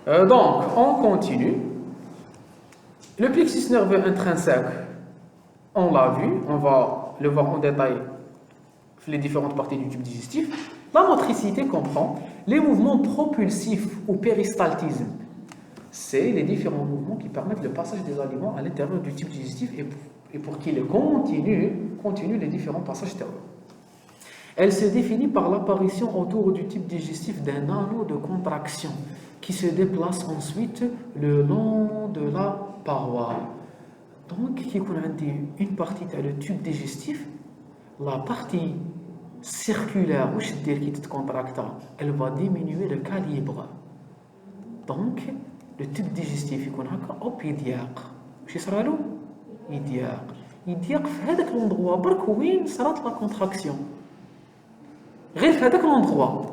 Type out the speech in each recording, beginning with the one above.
Donc, on continue. Le plexus nerveux intrinsèque, on l'a vu, on va le voir en détail les différentes parties du tube digestif. La motricité comprend les mouvements propulsifs ou péristaltisme. C'est les différents mouvements qui permettent le passage des aliments à l'intérieur du tube digestif et pour qu'il continue les différents passages extérieurs. Elle se définit par l'apparition autour du tube digestif d'un anneau de contraction qui se déplace ensuite le long de la paroi. Donc, une partie le tube digestif, la partie circulaire qui te contracte, elle va diminuer le calibre. Donc, le tube digestif يضيق. واش يصرى له؟ يضيق في هذاك l'endroit برك وين صارت لا كونتراكسيون. غير في هذاك l'endroit.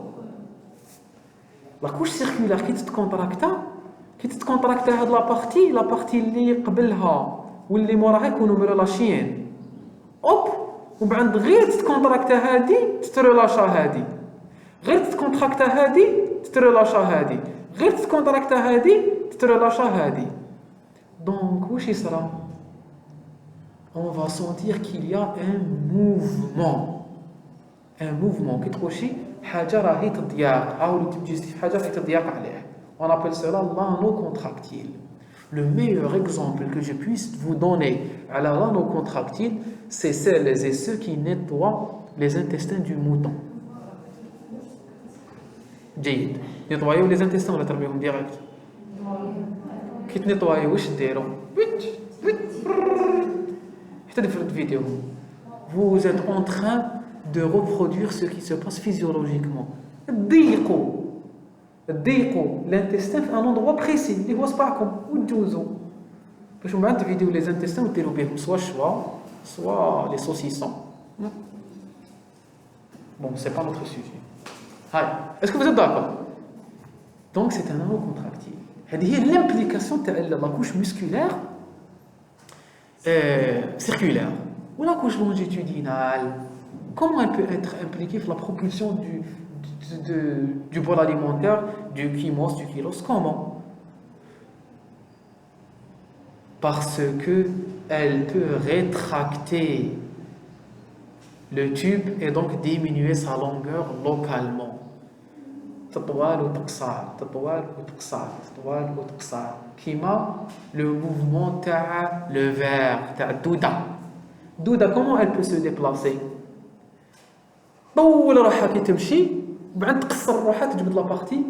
لا كوش سيركولار كي تتكونتراكتا هاد لا بارتي اللي قبلها واللي موراها يكونوا مرلاشيين. ومن بعد غير تتكونتراكتا هادي تترلاشا هادي. غير تتكونتراكتا هادي تترلاشا هادي. غير تتكونتراكتا هادي تترلاشا هادي. Donc, واش يصرى؟ On va sentir qu'il y a un mouvement. Un mouvement qui تخشي حاجة راهي تضيق أو le type digestif حاجة راهي تضيق عليه. On appelle cela l'anneau contractile. Le meilleur exemple que je puisse vous donner à l'anneau contractile, c'est celles et ceux qui nettoient les intestins du mouton. جيد. nettoyer les intestins ولا ترميهم direct؟ كي تنيطواي واش ديروا؟ حتى في الفيديو. Vous êtes en train de reproduire ce qui se passe physiologiquement. ضيقوا l'intestin في un endroit précis اللي هو صباعكم وتجوزوا باش من بعد تفيديو les intestins وديروا بهم soit les saucissons. Bon, c'est pas notre sujet. Est-ce que vous êtes d'accord? Donc c'est un anneau contractile. هذه هي l'implication تاع la couche musculaire circulaire ou la couche longitudinale. Comment elle peut être impliquée dans la propulsion du bol alimentaire, du chymos, du chylose? Comment? Parce que elle peut rétracter le tube et donc diminuer sa longueur localement. تطوال وتقصر كيما le mouvement تاع le ver تاع الدودة. Comment elle peut se déplacer? طول روحها كي تمشي وبعد تقصر روحها تجبد لا بارتي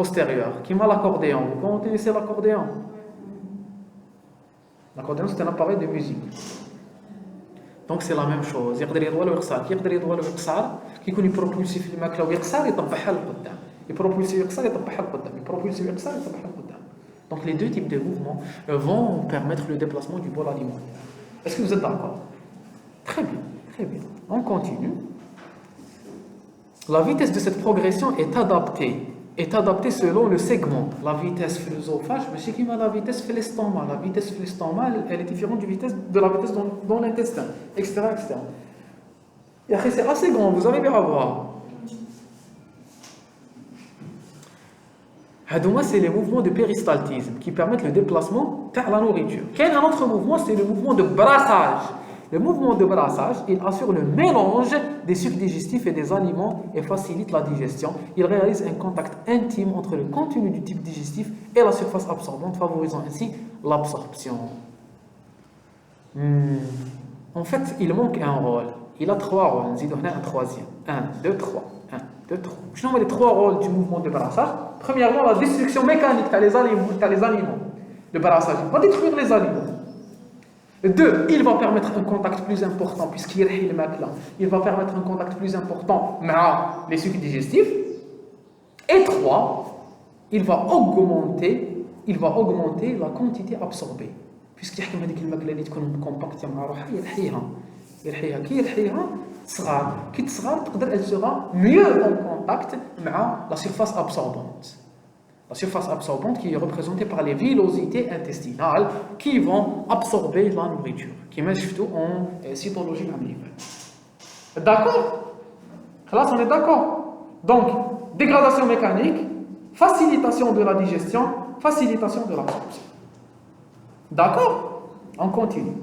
postérieure كيما l'accordéon. Vous connaissez l'accordéon? L'accordéon c'est un appareil de musique. Donc c'est la même chose. يقدر يطول ويقصر. كي يقدر يطول ويقصر كيكون يبروبولسي في الماكله ويقصر يطبعها لقدام. يبروبولسي ويقصر يطبعها لقدام. يبروبولسي ويقصر يطبعها لقدام. Donc les deux types de mouvements vont permettre le déplacement du bol alimentaire. Est-ce que vous êtes d'accord? Très bien, très bien. On continue. La vitesse de cette progression est adaptée selon le segment. La vitesse philosophique, mais c'est comme la vitesse في l'estomac. La vitesse في l'estomac, elle est différente de la vitesse dans l'intestin, etc., etc. Et après, c'est assez grand, vous arrivez à voir. C'est les mouvements de péristaltisme qui permettent le déplacement de la nourriture. Quel est un autre mouvement? C'est le mouvement de brassage. Le mouvement de brassage, il assure le mélange des sucs digestifs et des aliments et facilite la digestion. Il réalise un contact intime entre le contenu du type digestif et la surface absorbante, favorisant ainsi l'absorption. En fait, il manque un rôle. Il a 3 rôles. Nous allons un troisième. 1, 2, 3. 1, 2, 3. Je nomme les 3 rôles du mouvement de brassage. Premièrement, la destruction mécanique des aliments. Le brassage va détruire les aliments. 2, il va permettre un contact plus important puisqu'il y a le makla. Il va permettre un contact plus important avec les sucs digestifs. Et 3, il va augmenter la quantité absorbée. Puisqu'il y a هذيك الماكله اللي تكون كومباكتيه مع روحها يرحيها كي يرحيها تصغر كي تصغر تقدر elle sera mieux en contact مع la surface absorbante. La surface absorbante qui est représentée par les villosités intestinales qui vont absorber la nourriture, qui met surtout en cytologie mammifère. D'accord? Là, on est d'accord. Donc, dégradation mécanique, facilitation de la digestion, facilitation de l'absorption. D'accord? On continue.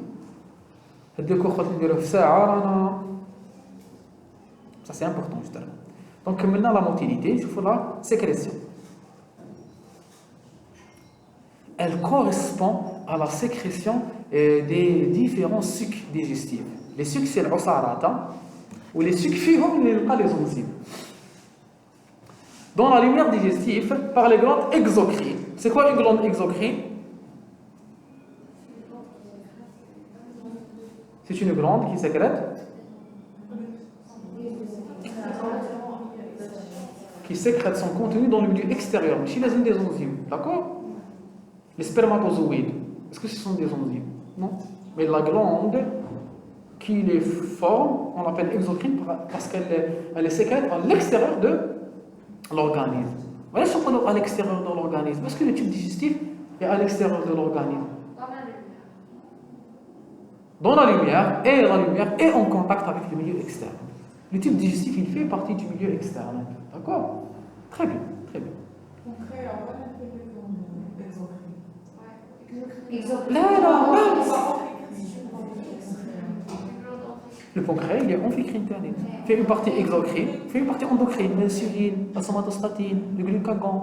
Ça c'est important justement. Donc maintenant la motilité, il faut la sécrétion. Elle correspond à la sécrétion des différents sucs digestifs. Les sucs c'est l'usarata ou les sucs fihom les enzymes. Dans la lumière digestive, par les glandes exocrines. C'est quoi une glande exocrine? C'est une glande qui sécrète son contenu dans le milieu extérieur. Mais chez les des enzymes, d'accord? Les spermatozoïdes, est-ce que ce sont des enzymes? Non. Mais la glande qui les forme, on l'appelle exocrine parce qu'elle est sécrète à l'extérieur de l'organisme. Voilà ce qu'on a à l'extérieur de l'organisme. Est-ce que le tube digestif est à l'extérieur de l'organisme? Dans la lumière, et la lumière est en contact avec le milieu externe. Le tube digestif, il fait partie du milieu externe. D'accord? Très bien, très bien. Le pancréas, il est amphicrine. Il fait une partie exocrine, il fait une partie endocrine, l'insuline, la somatostatine, le glucagon,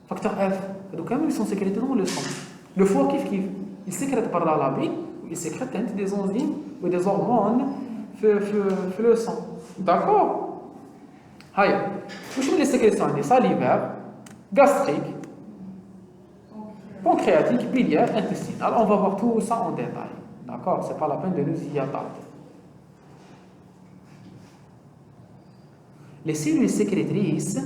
facteur F. Donc, quand même, ils sont sécrétés dans le sang. Le foie, il sécrète par la labine, il sécrète des enzymes ou des hormones dans le sang. D'accord? Où sont les sécrétions? Des salivaires, gastriques, pancréatiques, biliaires, intestinales. On va voir tout ça en détail. D'accord? Ce n'est pas la peine de nous y attarder. Les cellules sécrétrices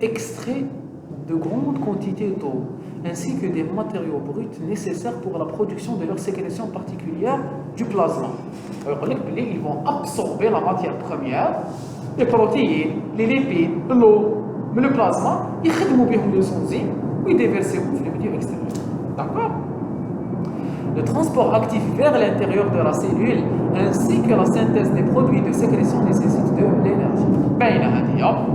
extraient de grandes quantités d'eau ainsi que des matériaux bruts nécessaires pour la production de leur sécrétion particulière du plasma. Alors, ils vont absorber la matière première, les protéines, les lipides, l'eau, mais le plasma, ils خدموا بهم les enzymes ou ils déversent dans le milieu extérieur. D'accord? Le transport actif vers l'intérieur de la cellule ainsi que la synthèse des produits de sécrétion nécessite de l'énergie.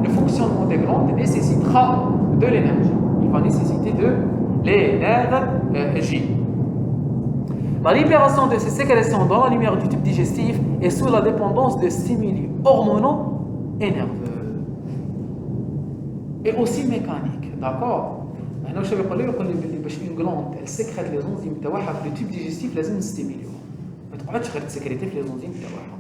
Le fonctionnement des glandes nécessitera de l'énergie. Il va nécessiter de l'énergie. La libération de ces sécrétions dans la lumière du tube digestif est sous la dépendance de stimuli hormonaux et nerveux. Et aussi mécaniques. D'accord? هنا شو بيقول لي باش une glande elle sécrète les enzymes تاعها في le tube digestif لازم نستيميليوها ما تقعدش غير تسكريتي في les enzymes تاعها.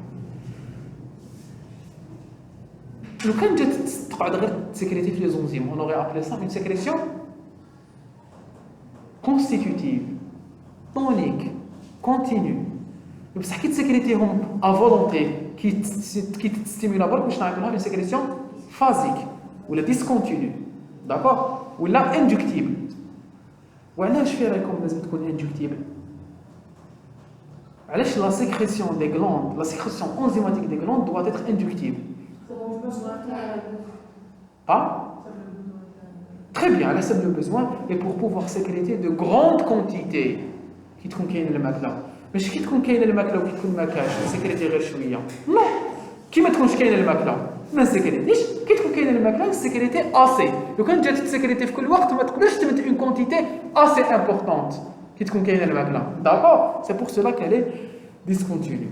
لو كان جات تقعد غير تسكريتي في les enzymes on aurait appelé ça une sécrétion constitutive tonique continue. بصح كي تسكريتيهم à volonté كي تستيمولا برك واش نعيطولها une sécrétion phasique ولا discontinue. D'accord? Ou là, inductible. وعلاش في رايكم لازم تكون inductible؟ علاش la sécrétion des glandes, la sécrétion enzymatique des glandes doit être inductible? Ah? Très bien, elle a le besoin et pour pouvoir sécréter de grandes quantités qui تكون كاين الماكله. ماشي كي تكون كاين الماكله وكي تكون ما كاينش نسكريتي غير شويه. نو. كي ما تكونش كاين الماكله ما نسكريتيش. كي تكون كاين الماكله نسكريتي اسي. لو كان جات تسكريتي في كل وقت ما تقدرش تمد اون كونتيتي اسي امبورطونت كي تكون كاين الماكله. D'accord? C'est pour cela qu'elle est discontinue.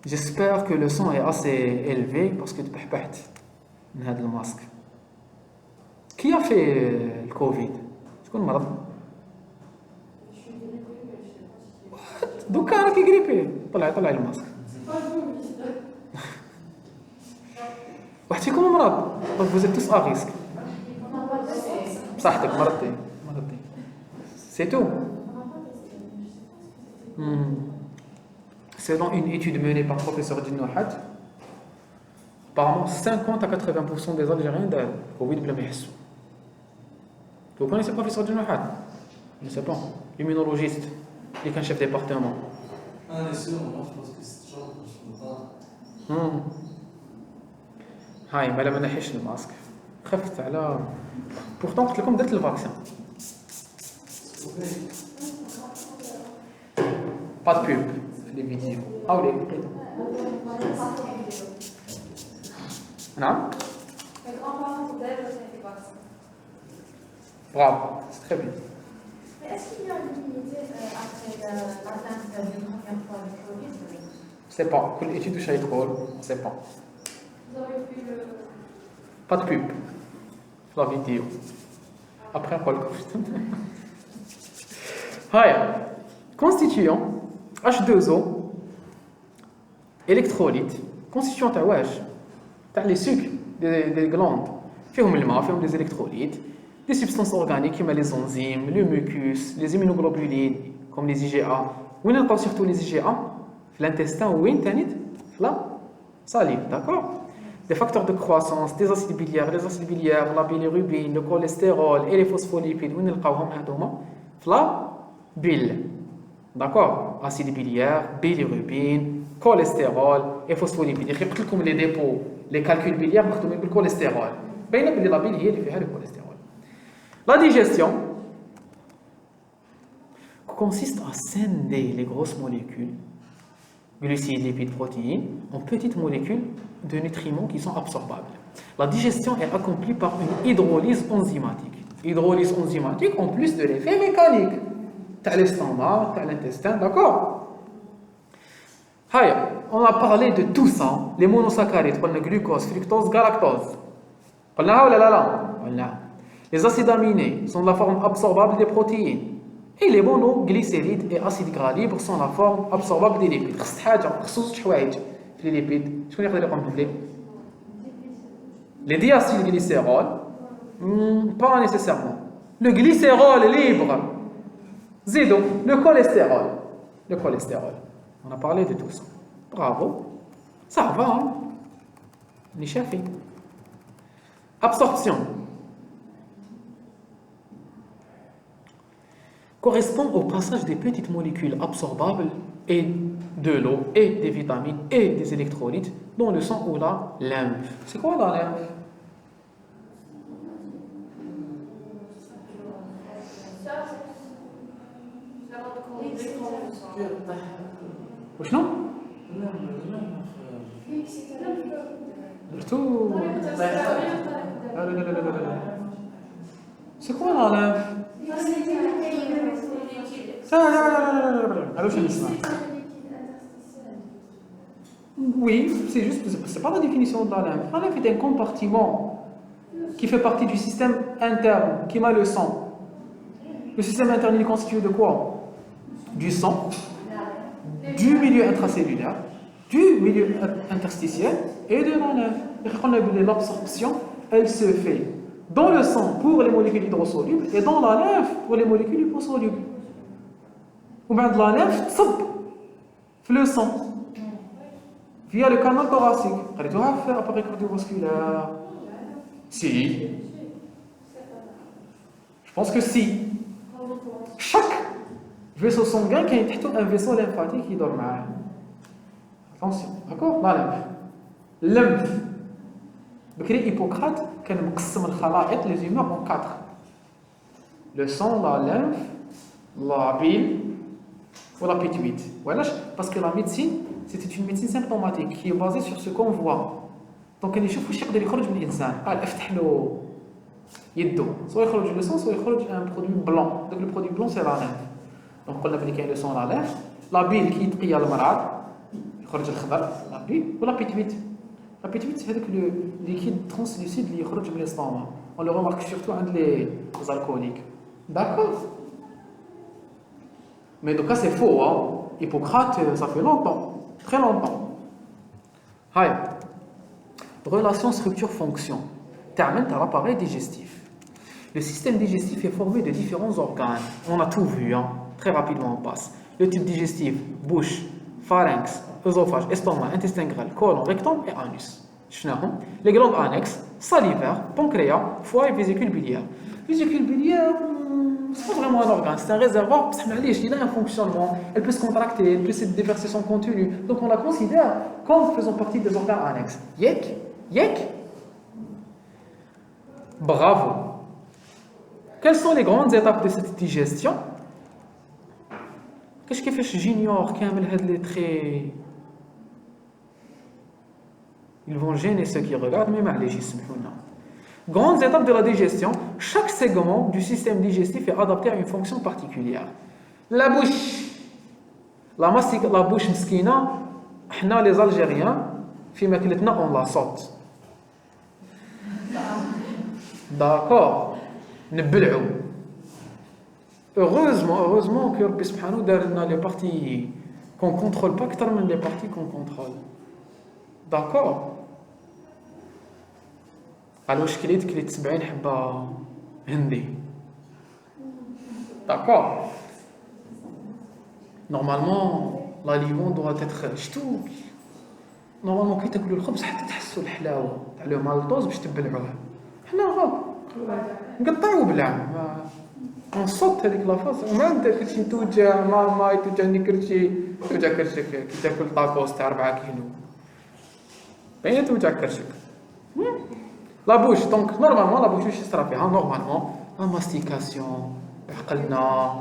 J'espère que le son est assez élevé parce que تبحبحت من هذا الماسك. Qui a fait le Covid? شكون مرض؟ دوكا راكي غريبي. طلع الماسك. واحد فيكم مرض donc vous êtes tous à risque. بصحتك مرضتي c'est tout. Selon une étude menée par professeur Dinouhat, apparemment 50 à 80% des Algériens ont Covid بلا ما يحسوا. Vous connaissez professeur Dinouhat? Je ne sais pas, immunologiste, il est un chef de département. Ah, sûr, moi je pense que c'est toujours je ne pas. هاي ما نحيش الماسك خفت على بورتون قلت لكم درت الفاكسين با de pub les vidéos. Ah oui, non? Mes grands-parents sont belges, ça n'était pas ça. Bravo, c'est très bien. Mais est-ce qu'il y a une unité après l'atteinte d'une première fois de Covid? Je ne sais pas. Quelle étude de Shaykh Hall? On ne sait pas. Vous avez vu le. Pas de pub. La vidéo. Après, on va le constituant H2O électrolyte constituant les sucres des glandes فيهم الماء فيهم des électrolytes des substances organiques comme les enzymes le mucus les immunoglobulines comme les IgA وين نلقاو surtout les IgA في l'intestin وين تاني في la salive d'accord des facteurs de croissance des acides biliaires les acides biliaires la bilirubine le cholestérol et les phospholipides وين نلقاوهم هذوما في la bile d'accord acides biliaires bilirubine cholestérol et phospholipides يخيب لكم les dépôts les calculs biliaires مخدومين بالcholestérol باينه بلي la bile هي اللي فيها le cholestérol. La digestion consiste à scinder les grosses molécules glucides, lipides, protéines en petites molécules de nutriments qui sont absorbables. La digestion est accomplie par une hydrolyse enzymatique. Hydrolyse enzymatique en plus de l'effet mécanique. T'as l'estomac, t'as l'intestin, d'accord? On a parlé de tout ça, les monosaccharides, le glucose, fructose, galactose. Les acides aminés sont la forme absorbable des protéines. Et les monoglycérides et acides gras libres sont la forme absorbable des lipides. Les lipides, les diacylglycérols, pas nécessairement. Le glycérol libre, zido, le cholestérol. Le cholestérol. On a parlé de tout ça. Bravo. Ça va, hein? Les chefs. Absorption. Correspond au passage des petites molécules absorbables et de l'eau et des vitamines et des électrolytes dans le sang ou la lymphe. C'est quoi la lymphe? وشنو؟ درتو لا سي كوا لا lymphe Oui, c'est juste, c'est pas la définition de la lymphe. La lymphe est un compartiment qui fait partie du système interne, qui met le sang. Le système interne, il est constitué de quoi? Du sang, du milieu intracellulaire, du milieu interstitiel et de la lymphe. L'absorption, elle se fait dans le sang pour les molécules hydrosolubles et dans la lymphe pour les molécules liposolubles. Ou bien de la lymphe, le sang, via le canal thoracique. Elle doit faire appareil cardiovasculaire. Si. Je pense que si. Chaque vaisseau sanguin qui est un vaisseau lymphatique qui dort mal. Attention, d'accord? La lymphe. Lymphe. بكري Hippocrate كان مقسم الخلائق les humeurs en 4. Le sang, la lymphe, la bile ou la pituite. Voilà, parce que la médecine, c'était une médecine symptomatique qui est basée sur ce qu'on voit. Donc, il يشوف واش يقدر يخرج من الانسان. قال افتح له يده، soit يخرج le sang, soit يخرج un produit blanc. Donc le produit blanc c'est la lymphe. Donc قلنا بلي كاين le sang la lymphe, la bile qui يتقيا المرض يخرج الخضر la bile ou la pituite. La pituite c'est le liquide translucide اللي يخرج من l'estomac. On le remarque surtout عند les alcooliques. D'accord? Mais donc là c'est faux, hein? Hippocrate, ça fait longtemps, très longtemps. Relation structure-fonction. Termine par l'appareil digestif. Le système digestif est formé de différents organes. On a tout vu, hein? Très rapidement on passe. Le tube digestif, bouche, pharynx, œsophage, estomac, intestin grêle, côlon, rectum et anus. Les glandes annexes, salivaires, pancréas, foie et vésicule biliaire. Vésicule biliaire, c'est pas vraiment un organe, c'est un réservoir, il a un fonctionnement, elle peut se contracter, elle peut se déverser son contenu. Donc on la considère comme faisant partie des organes annexes. Yek, yek. Bravo. Quelles sont les grandes étapes de cette digestion? كيفاش جينيور كامل هاد لي تري ils vont gêner ceux qui regardent mais معليش يسمحوا لنا. Grandes étapes de la digestion, chaque segment du système digestif est adapté à une fonction particulière. La bouche, la bouche مسكينة حنا les Algériens في ماكلتنا on la saute. D'accord, نبلعو. Heureusement que Rabbi Subhanahu دار لنا les parties qu'on contrôle pas أكثر من les parties qu'on contrôle. D'accord. على واش كليت 70 حبه هندي. D'accord. Normalement l'aliment doit être شتو نورمالمون كي تاكلوا الخبز حتى تحسوا الحلاوه تاع لو مالطوز باش تبلعوه. حنا نقطعوا بلع نصوت هذيك لافاس وما انت كلشي توجع ما يتوجعني كلشي توجع كرشك كي تاكل طاكوس تاع 4 كيلو باين توجع كرشك. لا بوش دونك نورمالمون لا بوش واش يصرا فيها نورمالمون لا ماستيكاسيون عقلنا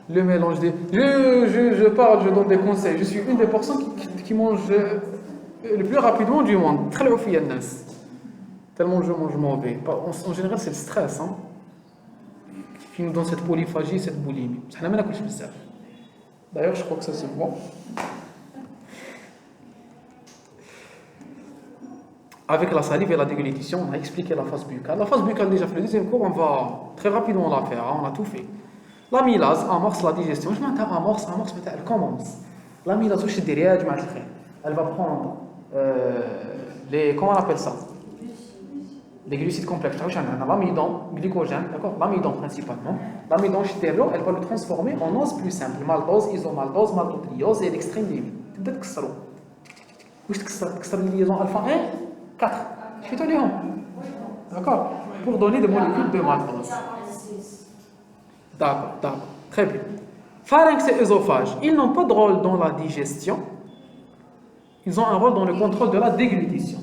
le mélange des je parle, je donne des conseils. Je suis une des personnes qui mange le plus rapidement du monde. Très tellement je mange mauvais. En général, c'est le stress hein, qui nous donne cette polyphagie, cette boulimie. D'ailleurs, je crois que ça c'est bon. Avec la salive et la déglutition, on a expliqué la phase buccale. La phase buccale, déjà, fait le deuxième cours, on va très rapidement la faire. On a tout fait. L'amylase amorce la digestion. Je m'entends amorce, elle commence. L'amylase, elle va prendre les. Comment on appelle ça? Les glucides complexes. L'amidon, glycogène, d'accord? L'amidon principalement. L'amidon, elle va le transformer en ose plus simple. Maltose, isomaltose, maltotriose et l'extrême limite. Tu peux تكسروا. واش تكسر les liaisons alpha 1, 4. Je fais les d'accord? Pour donner des molécules de maltose. D'accord, très bien. Pharynx et œsophage, ils n'ont pas de rôle dans la digestion, ils ont un rôle dans le contrôle de la déglutition.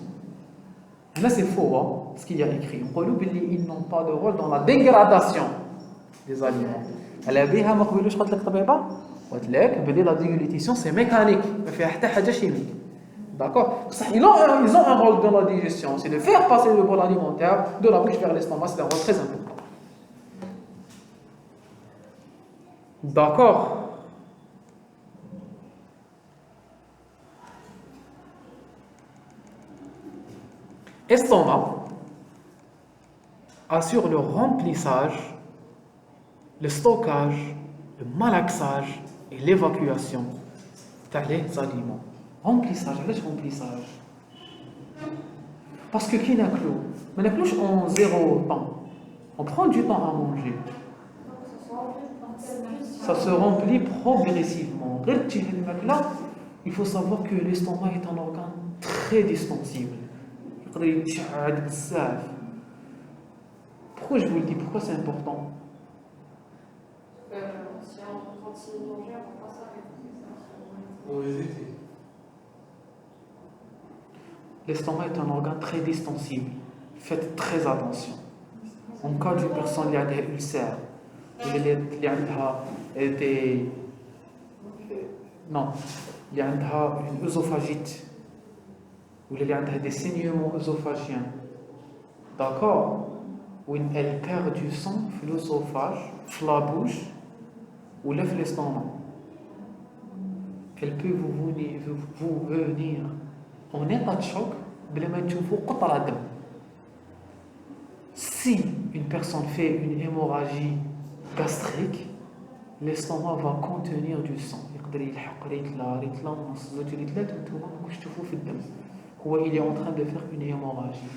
Là c'est faux, hein, ce qu'il y a écrit. Ils n'ont pas de rôle dans la dégradation des aliments. La déglutition c'est mécanique, chimique. D'accord? Ils ont un rôle dans la digestion, c'est de faire passer le bol alimentaire de la bouche vers l'estomac, c'est un rôle très important. D'accord. Estomac assure le remplissage, le stockage, le malaxage et l'évacuation des aliments. Remplissage, remplissage. Parce que qui n'a clos? Mais la cloche en 0 temps. On prend du temps à manger. Ça se remplit progressivement. Il faut savoir que l'estomac est un organe très distensible. Pourquoi je vous le dis? Pourquoi c'est important? Si on continue de manger, on va pas s'arrêter. Pour éviter. L'estomac est un organe très distensible. Faites très attention. En cas d'une personne qui a des ulcères, اللي عندها des non اللي عندها une œsophagite ou اللي عندها des saignements œsophagiens, d'accord, où elle perd du sang في l'œsophage, في la bouche ou là في l'estomac, elle peut vous venir en état de choc بلا ما تشوفوا قطرة دم. Si une personne fait une hémorragie gastrique, l'estomac va contenir du sang. Il est en train de faire une hémorragie.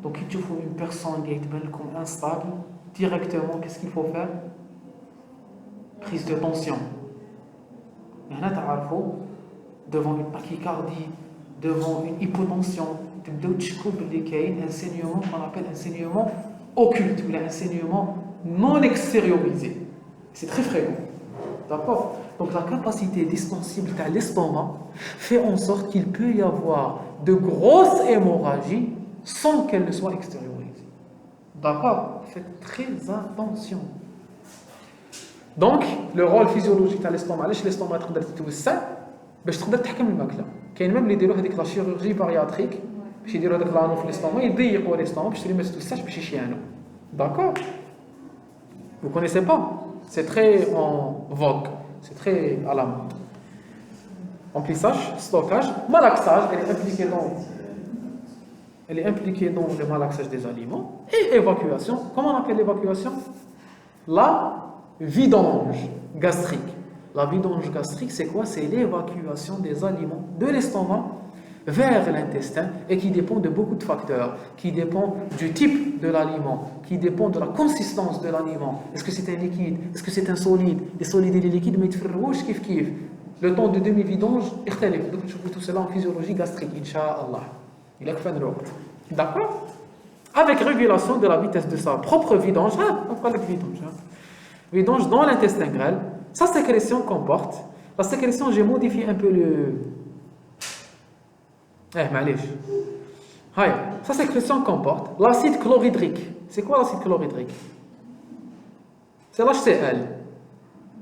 Donc il faut une personne qui est instable, directement, qu'est-ce qu'il faut faire? Prise de tension. Devant une tachycardie, devant une hypotension, un saignement qu'on appelle un saignement occulte ou un saignement non extériorisé. C'est très fréquent. D'accord? Donc la capacité distensible de l'estomac fait en sorte qu'il peut y avoir de grosses hémorragies sans qu'elles ne soient extériorisées. D'accord? Faites très attention. Donc, le rôle physiologique de l'estomac, علاش l'estomac تقدر تتوسع باش تقدر تحكم الماكله. كاين ميم اللي يديروا هذيك لا شيروجي بارياتريك باش يديروا هذاك لانو في الاستوما يضيقوا الاستوما باش ما تتوسعش باش يشيانوا. D'accord? Vous connaissez pas? C'est très en vogue, c'est très à la mode. Remplissage, stockage, malaxage, elle est impliquée dans le malaxage des aliments et évacuation. Comment on appelle l'évacuation? La vidange gastrique. La vidange gastrique, c'est quoi? C'est l'évacuation des aliments de l'estomac vers l'intestin et qui dépend de beaucoup de facteurs, qui dépend du type de l'aliment, qui dépend de la consistance de l'aliment. Est-ce que c'est un liquide? Est-ce que c'est un solide? Les solides et les liquides, mais kif kif. Le temps de demi-vidange, donc je vous tout cela en physiologie gastrique, Inch'Allah. Il a que fin de l'autre. D'accord? Avec régulation de la vitesse de sa propre vidange, vidange dans l'intestin grêle, sa sécrétion comporte. La sécrétion, j'ai modifié un peu le. Sa sécrétion comporte l'acide chlorhydrique. C'est quoi l'acide chlorhydrique? C'est l'HCl.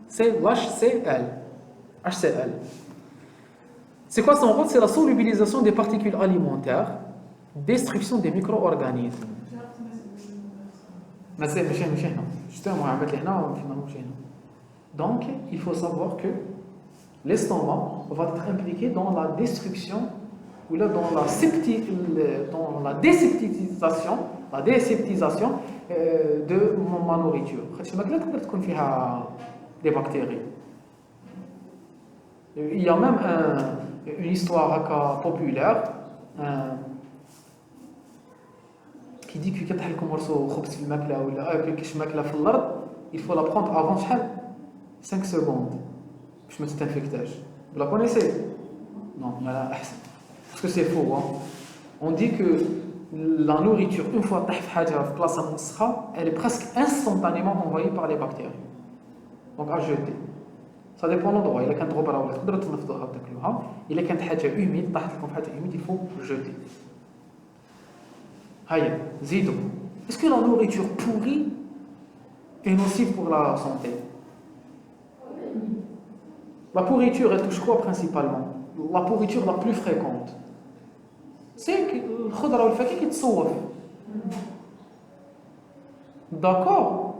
C'est l'HCl. HCl. C'est quoi son rôle? C'est la solubilisation des particules alimentaires, destruction des micro-organismes. Donc, il faut savoir que l'estomac va être impliqué dans la destruction ou là dans la déseptisation de ma nourriture. Des bactéries. Il y a même une histoire populaire qui dit que quand on morceau خبز في الماكله ولا كاش ماكله في الارض il faut la prendre avant 5 secondes باش ما تتنفكتاش. Vous la connaissez? Non, là احسن. Parce que c'est faux. Hein? On dit que la nourriture, une fois elle est presque instantanément envahie par les bactéries. Donc à jeter. Ça dépend de l'endroit. Il y a qu'un trop bas, il y a qu'un حاجة humide, il faut jeter. Zidou. Est-ce que la nourriture pourrie est nocive pour la santé? La pourriture, elle touche quoi principalement? La pourriture la plus fréquente, c'est le khudra ou le fakir qui te sauve. D'accord?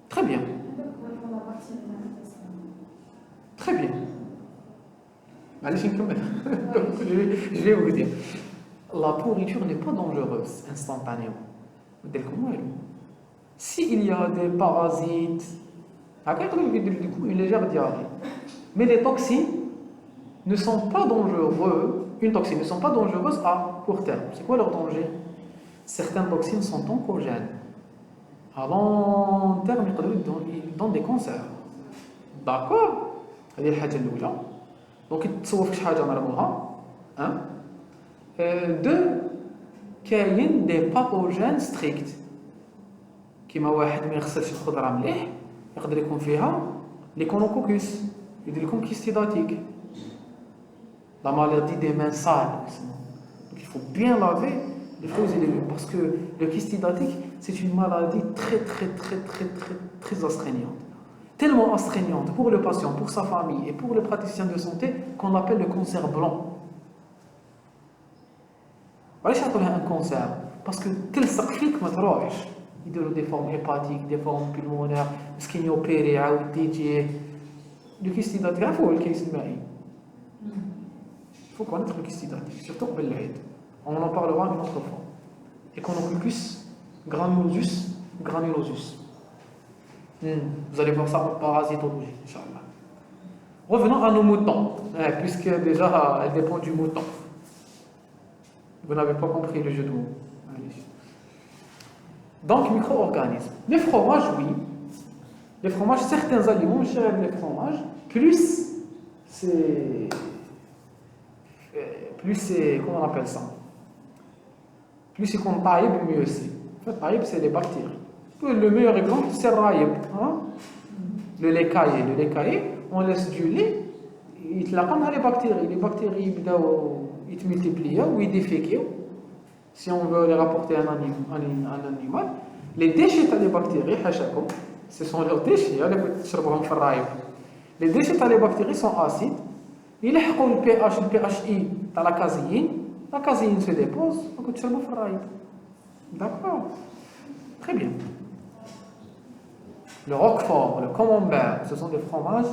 Très bien. Très bien. Allez, je vais vous dire. La pourriture n'est pas dangereuse instantanément. S'il y a des parasites, une légère diarrhée, mais les toxines ne sont pas dangereuses. Une toxine ne sont pas dangereuses à court terme. C'est quoi leur danger? Certaines toxines sont oncogènes. À long terme, ils donnent des cancers. D'accord? هذه الحاجة الأولى. Donc تصوف شي حاجة نرموها. Deux, كاين des pathogènes stricts. كيما واحد ما يغسلش الخضره مليح يقدر يكون فيها لي كونوكوكوس يدير لكم كيستيداتيك la maladie des mains sales. Donc il faut bien laver les fruits et légumes parce que le kystidatique c'est une maladie très astreignante, tellement astreignante pour le patient, pour sa famille et pour le praticien de santé qu'on appelle le cancer blanc. علاش يعطوا لها un cancer? Parce que تلصق فيك ما تروحش. يديروا des formes hépatiques, des formes pulmonaires, مسكين يوبيري عاود يجي. Le kystidatique عفوا الكيس المائي. Il faut connaître le kystidatique, surtout قبل العيد. On en parlera une autre fois. Echinococcus granulosus. Vous allez voir ça en parasitologie, Inch'Allah. Revenons à nos moutons, puisque déjà elle dépend du mouton. Vous n'avez pas compris le jeu de mots. Donc, micro-organismes. Les fromages, oui. Les fromages, certains aliments, les fromages, plus c'est. Comment on appelle ça? Plus c'est qu'on taille, mieux c'est. En fait, taille, c'est les bactéries. Le meilleur exemple, c'est le raïb. Le lait caillé, on laisse du lait, il te la comme les bactéries. Les bactéries, ils se multiplient ou ils déféquent. si on veut les rapporter à un animal, les déchets des bactéries, ce sont leurs déchets, les déchets des bactéries sont acides, ils ont le pHI dans la caséine se dépose, donc tu le fais. D'accord. Très bien. Le roquefort, le camembert, ce sont des fromages,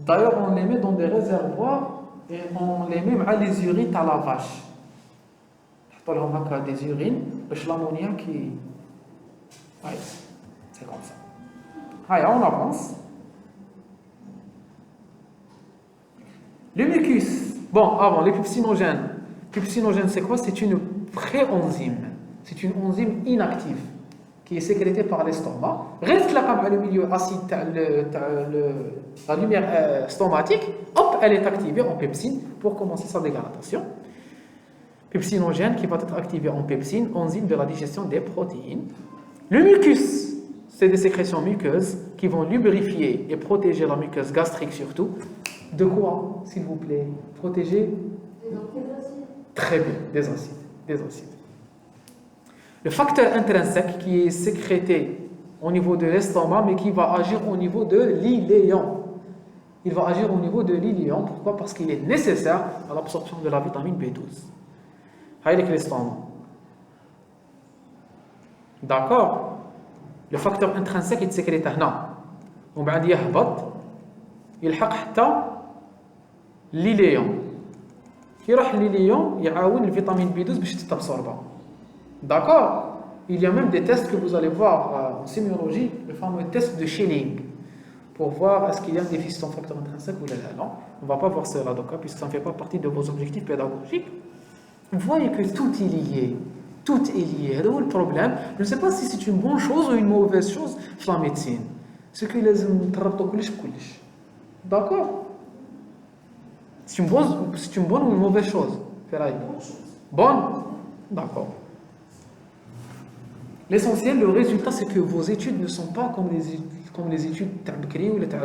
d'ailleurs on les met dans des réservoirs et on les met à les urines à la vache. On a des urines, l'ammoniac qui... Oui, c'est comme ça. Allez, on avance. Le mucus. Bon, avant, les pepsinogènes. Pepsinogène, c'est quoi? C'est une pré-enzyme. C'est une enzyme inactive qui est sécrétée par l'estomac. Reste là le milieu acide, la lumière stomatique, hop, elle est activée en pepsine pour commencer sa dégradation. Pepsinogène qui va être activé en pepsine, enzyme de la digestion des protéines. Le mucus, c'est des sécrétions muqueuses qui vont lubrifier et protéger la muqueuse gastrique surtout. De quoi, s'il vous plaît? Protéger? Très bien, des acides. Le facteur intrinsèque qui est sécrété au niveau de l'estomac, mais qui va agir au niveau de l'iléon. Il va agir au niveau de l'iléon. Pourquoi? Parce qu'il est nécessaire à l'absorption de la vitamine B12. Avec l'estomac. D'accord? Le facteur intrinsèque est sécrété là. ومن بعد يهبط يلحق حتى l'iléon. يروح l'iléon يعاون الفيتامين B12 باش تتابسوربا. D'accord? Il y a même des tests que vous allez voir en sémiologie, le fameux test de Schilling, pour voir est-ce qu'il y a un déficit en facteur intrinsèque ou là. Non, on ne va pas voir cela, donc, puisque ça ne fait pas partie de vos objectifs pédagogiques. Vous voyez que tout est lié. Tout est lié. C'est le problème. Je ne sais pas si c'est une bonne chose ou une mauvaise chose dans la médecine. Ce que les d'accord? C'est une bonne ou une mauvaise chose? Bonne? D'accord. L'essentiel, le résultat, c'est que vos études ne sont pas comme les études تاع ou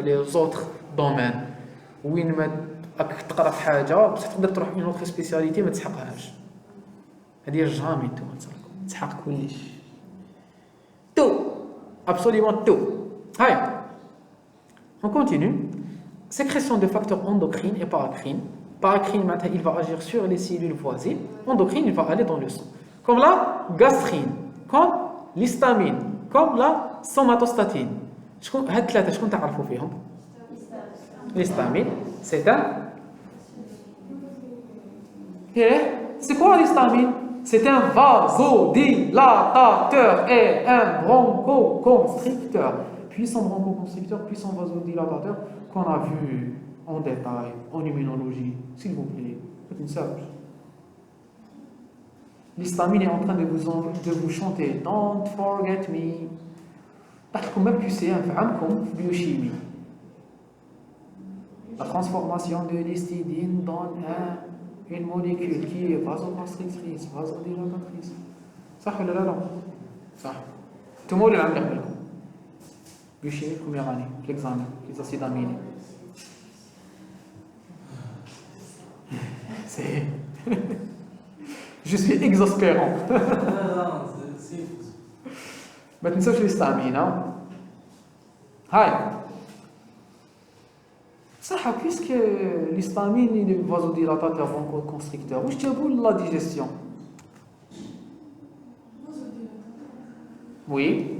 les autres domaines. وين ما تقرا في حاجه بصح تقدر تروح une autre spécialité ما تسحقهاش. هذه جامي نتوما تسحق كلش. Tout, absolument tout. Allez, on continue. Sécrétion de facteurs endocrines et paracrines. Paracrine, il va agir sur les cellules voisines. Endocrine, il va aller dans le sang. Comme la gastrine, comme l'histamine, comme la somatostatine. هاد الثلاثة شكون تعرفوا فيهم؟ L'histamine, c'est un... C'est quoi l'histamine? C'est un vasodilatateur et un bronchoconstricteur. Puissant bronchoconstricteur, puissant vasodilatateur qu'on a vu en détail, en immunologie. S'il vous plaît, faites une seule. L'histamine est en train de vous chanter Don't forget me. تحكم même QCM فهمكم biochimie. La transformation de l'histidine donne une molécule qui est vasoconstrictrice, vasodilatatrice. صح ولا لا؟ صح. انتم اللي عم نعمل لكم. biochimie première année, l'examen, les acides aminés. C'est... Je suis exaspérant. ما تنسوش l'histamine. هاي صح puisque l'histamine il est vasodilatateur bronchoconstricteur واش جابوا la digestion? Oui,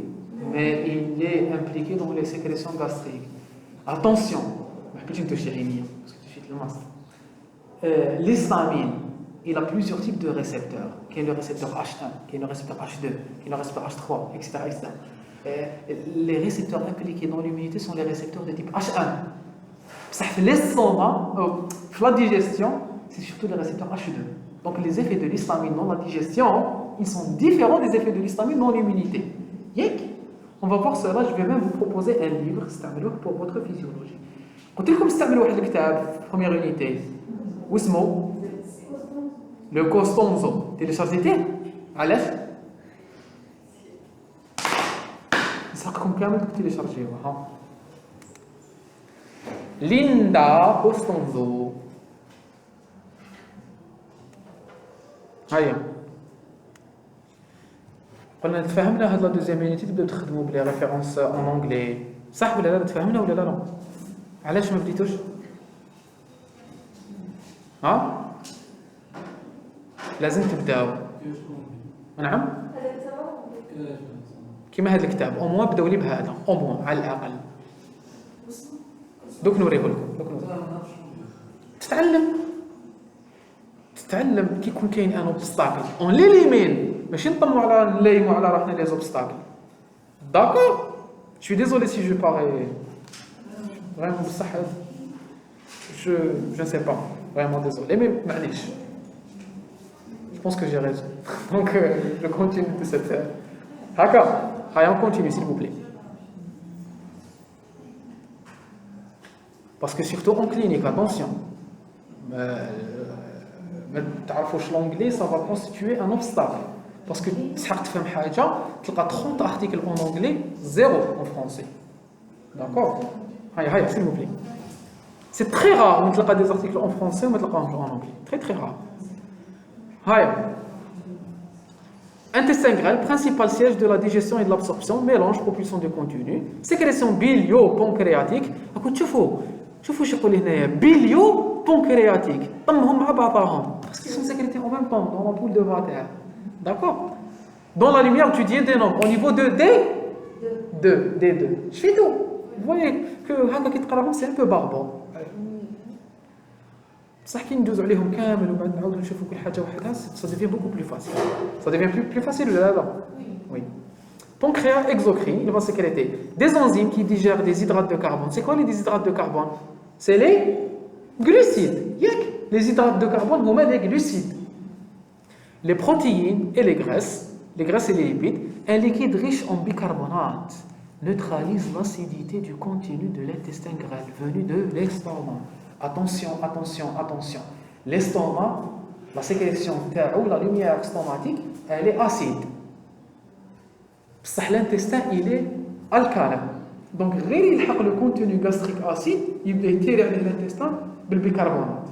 mais il est impliqué dans les sécrétions gastriques. Attention, parce que tu fais le masque. L'histamine, il a plusieurs types de récepteurs. Qui est le récepteur H1, qui est le récepteur H2, qui est le récepteur H3, etc. Les récepteurs impliqués dans l'immunité sont les récepteurs de type H1. Ça fait l'estomac, la digestion, c'est surtout les récepteurs H2. Donc les effets de l'histamine dans la digestion, ils sont différents des effets de l'histamine dans l'immunité. On va voir cela, je vais même vous proposer un livre pour votre physiologie. قلت لكم استعملوا واحد الكتاب في première unité واسمه Le Costanzo. Téléchargez-le. علاش؟ نسحقكم كامل تيليشارجيوها. Linda Costanzo. هيا قلنا تفهمنا هاد لا دوزيام يونيتي تبداو تخدموا بلي ريفيرونس اون اونغلي صح ولا لا تفهمنا ولا لا علاش ما بديتوش ها لازم تبداو نعم كيما هذا الكتاب او موا بداو لي بهذا او موا على الاقل دوك نوريه لكم تتعلم كي يكون كاين ان اوبستاكل اون ليليمين ماشي نطموا على نلايموا على روحنا لي زوبستاكل داكور je suis désolé si je parais vraiment بصح je ne sais pas vraiment désolé mais معليش je pense que j'ai raison donc je continue de cette d'accord allez on continue s'il vous plaît parce que surtout en clinique attention ما تعرفوش l'anglais ça va constituer un obstacle parce que تحق تفهم حاجه تلقى 30 articles en anglais 0 en français d'accord هيا s'il vous plaît c'est très rare on تلقى des articles en français وما تلقاهمش en anglais très très rare هيا intestin grêle principal siège de la digestion et de l'absorption mélange propulsion de contenu sécrétion bilio-pancréatique راكم تشوفوا واش يقول هنايا بيليو pancréatique طمهم مع بعضهم parce qu'ils sont sécrétés en même temps dans la boule de Vater d'accord dans la lumière tu dis des nombres au niveau de D2 je fais tout vous voyez que هكا كي تقراهم c'est un peu barbant بصح كي ندوزو عليهم كامل وبعد نعاودو نشوفو كل حاجه وحدها ça devient beaucoup plus facile ça devient plus facile ولا لا oui pancréas exocrine il va sécréter des enzymes qui digèrent des hydrates de carbone c'est quoi les déshydrates de carbone c'est les glucides les hydrates de carbone هما les glucides les protéines et les graisses et les lipides un liquide riche en bicarbonate neutralise l'acidité du contenu de l'intestin grêle venu de l'estomac attention l'estomac la sécrétion تاعو la lumière stomatique elle est acide بصح l'intestin il est alcalin donc غير يلحق le contenu gastrique acide يبدا يطير عليه l'intestin بالبيكربونات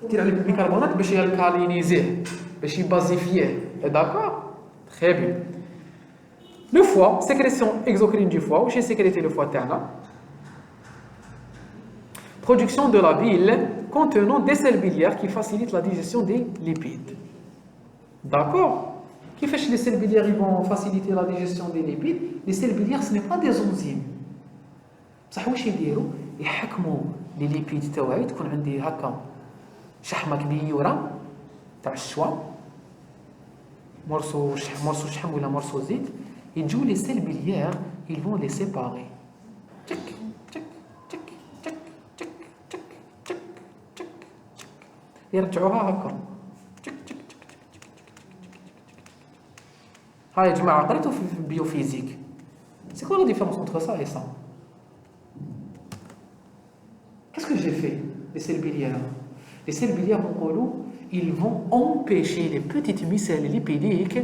يطير عليه بالبيكربونات باش يالكالينيزيه باش يبازيفيه d'accord très bien le foie sécrétion exocrine du foie واش sécréter le foie تاعنا production de la bile contenant des sels biliaires qui facilitent la digestion des lipides d'accord كيفاش les sels biliaires ils vont faciliter la digestion des lipides les sels biliaires ce n'est pas des enzymes بصح واش يديروا يحكموا لي ليبيد تاعي تكون عندي هكا شحمه كبيره تاع الشوا مرسو شحم ولا مرسو زيت يجوا لي سيل بيليير ils vont les séparer تك تك تك تك تك تك تك تك يرجعوها هكا تك تك تك تك هاي يا جماعه قريتوا في البيوفيزيك c'est quoi la différence entre ça et ça qu'est-ce que j'ai fait les sels biliaires les sels biliaires ils vont empêcher les petites micelles lipidiques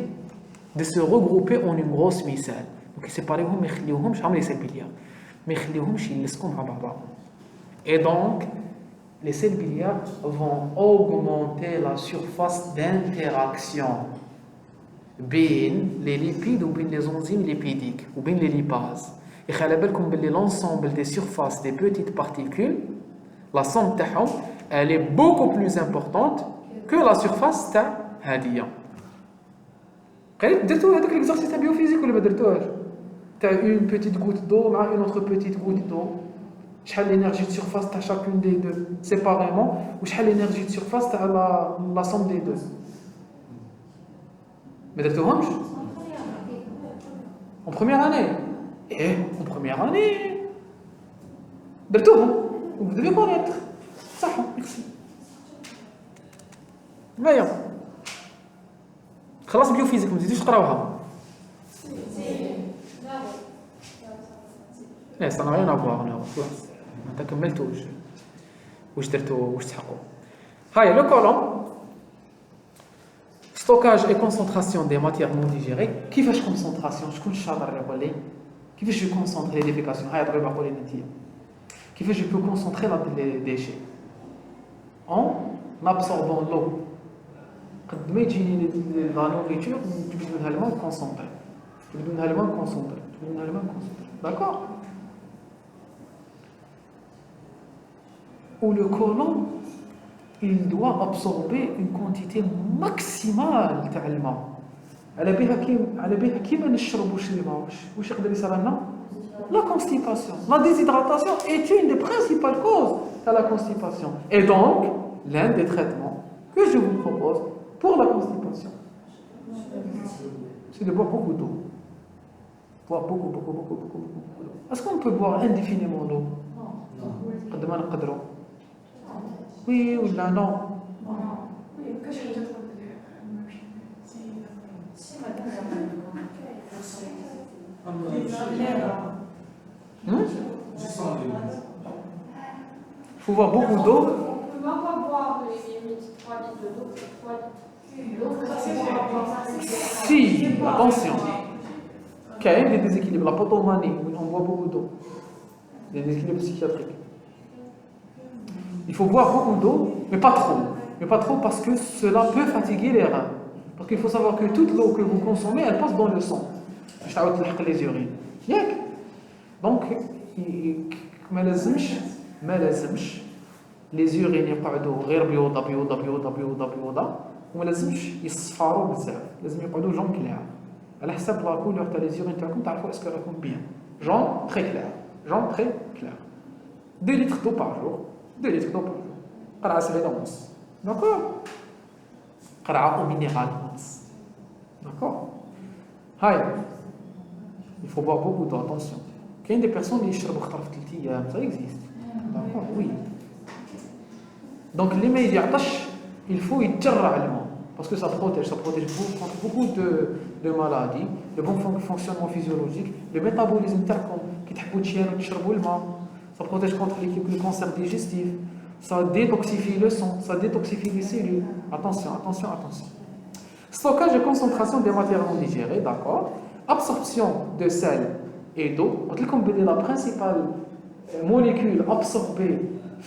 de se regrouper en une grosse micelle donc يسيباريوهم ما يخليوهمش عامل les sels biliaires ما يخليوهمش يلصقوا مع بعضهم et donc les sels biliaires vont augmenter la surface d'interaction بين les lipides وبين les enzymes lipidiques وبين les lipases يخلي بالكم باللي l'ensemble des surfaces des petites particules la somme تاعهم elle est beaucoup plus importante que la surface تاع هادية قريت درتو هذاك l'exercice تاع بيوفيزيك ولا ما درتوهاش تاع une petite goutte d'eau مع une autre petite goutte d'eau شحال l'énergie de surface تاع chacune des deux séparément وشحال l'énergie de surface تاع la somme des deux ما درتوهمش en première année en première année درتوهم vous devez connaître صح merci هيا خلاص بيوفيزيك ما تزيدوش تقراوها لا ça n'a rien à voir خلاص انت كملتوا واش درتوا واش تحقوا هاي لو كولوم stockage et concentration des matières non digérées كيفاش concentration شكون الشاطر يقول لي كيفاش جو كونسونطري لي ديفيكاسيون هاي دابا قولي انت كيفاش جو بو كونسونطري لي ديشي en absorbant l'eau قد ما يجيني لا نوريتور نجبد منها الماء كونسونطري نجبد منها الماء كونسونطري نجبد منها الماء كونسونطري داكور. Où le côlon il doit absorber une quantité maximale تاع الماء. على بها كيما نشربوش الماء واش يقدر يصير لنا؟ La constipation. La déshydratation est une des principales causes de la constipation. Et donc, l'un des traitements que je vous propose pour la constipation, c'est de boire beaucoup d'eau. Boire beaucoup d'eau. Est-ce qu'on peut boire indéfiniment d'eau? Non. Oui ou non? Il faut boire beaucoup d'eau. On ne peut même pas boire les 3 litres d'eau, 3 litres. Si, attention. Quand il y a des déséquilibres, la potomanie, on boit beaucoup d'eau. Des déséquilibres psychiatriques. Il faut boire beaucoup d'eau, mais pas trop. Mais pas trop parce que cela peut fatiguer les reins. Parce qu'il faut savoir que toute l'eau que vous consommez, elle passe dans le sang. Je t'arrête les urines. Donc, ما لازمش les urines يقعدوا غير بيوضة وما لازمش يصفروا بزاف، لازم يقعدوا جون كلاع على حسب لا كولور تاع les urines تاعكم تعرفوا اسكو راكم بيان. جون تري كلاع 2 litres d'eau par jour. قرعة سليلة ونص. داكور. قرعة au minéral ونص. داكور. هاي il faut boire beaucoup d'eau, attention. Il y a des personnes qui يشربوا خطر في 3 أيام, ça existe. D'accord, oui. Donc, les mecs يعطش, il faut يتجرع الماء parce que ça protège contre beaucoup de maladies, le bon fonctionnement physiologique, le métabolisme تاعكم كي تحبوا تشيروا تشربوا الماء, ça protège contre le cancer digestif, ça détoxifie le sang, ça détoxifie les cellules. Attention. Stockage et concentration des matières non digérées, d'accord. Absorption de sel et d'eau. La principale molécule absorbée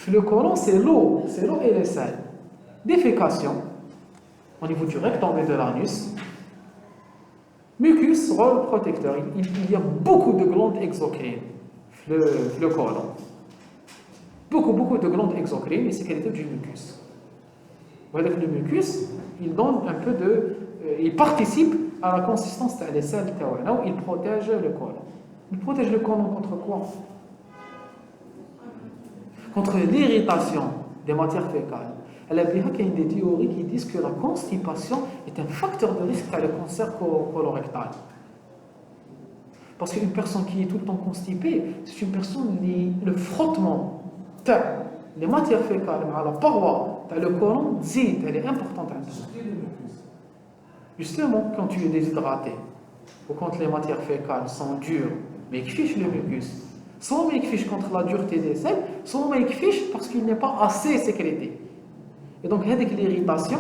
dans le côlon, c'est l'eau et les sels. Défécation au niveau du rectum et de l'anus. Mucus, rôle protecteur. Il y a beaucoup de glandes exocrines dans le côlon. Beaucoup de glandes exocrines et sécrétées du mucus. Le mucus, il donne un peu de... il participe à la consistance des selles, il protège le côlon. Il protège le côlon contre quoi? Contre l'irritation des matières fécales. Il y a des théories qui disent que la constipation est un facteur de risque pour le cancer colorectal. Parce qu'une personne qui est tout le temps constipée, c'est une personne qui le frottement les matières fécales à la paroi, le côlon, elle est importante. Justement, quand tu es déshydraté, ou quand les matières fécales sont dures, mais ils fichent le mucus. Soit ils fichent contre la dureté des selles, soit ils fichent parce qu'il n'est pas assez sécrété. Et donc, l'irritation,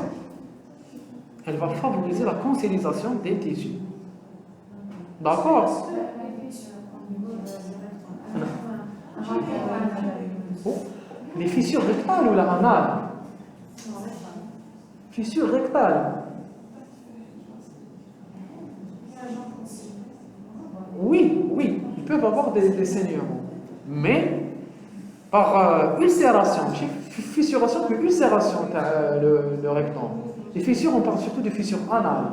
elle va favoriser la cancérisation des tissus. D'accord? Les fissures rectales ou la anale? Fissures rectales. Oui, ils peuvent avoir des saignements. Mais par ulcération, fissuration que ulcération le rectum. Les fissures, on parle surtout de fissures anales.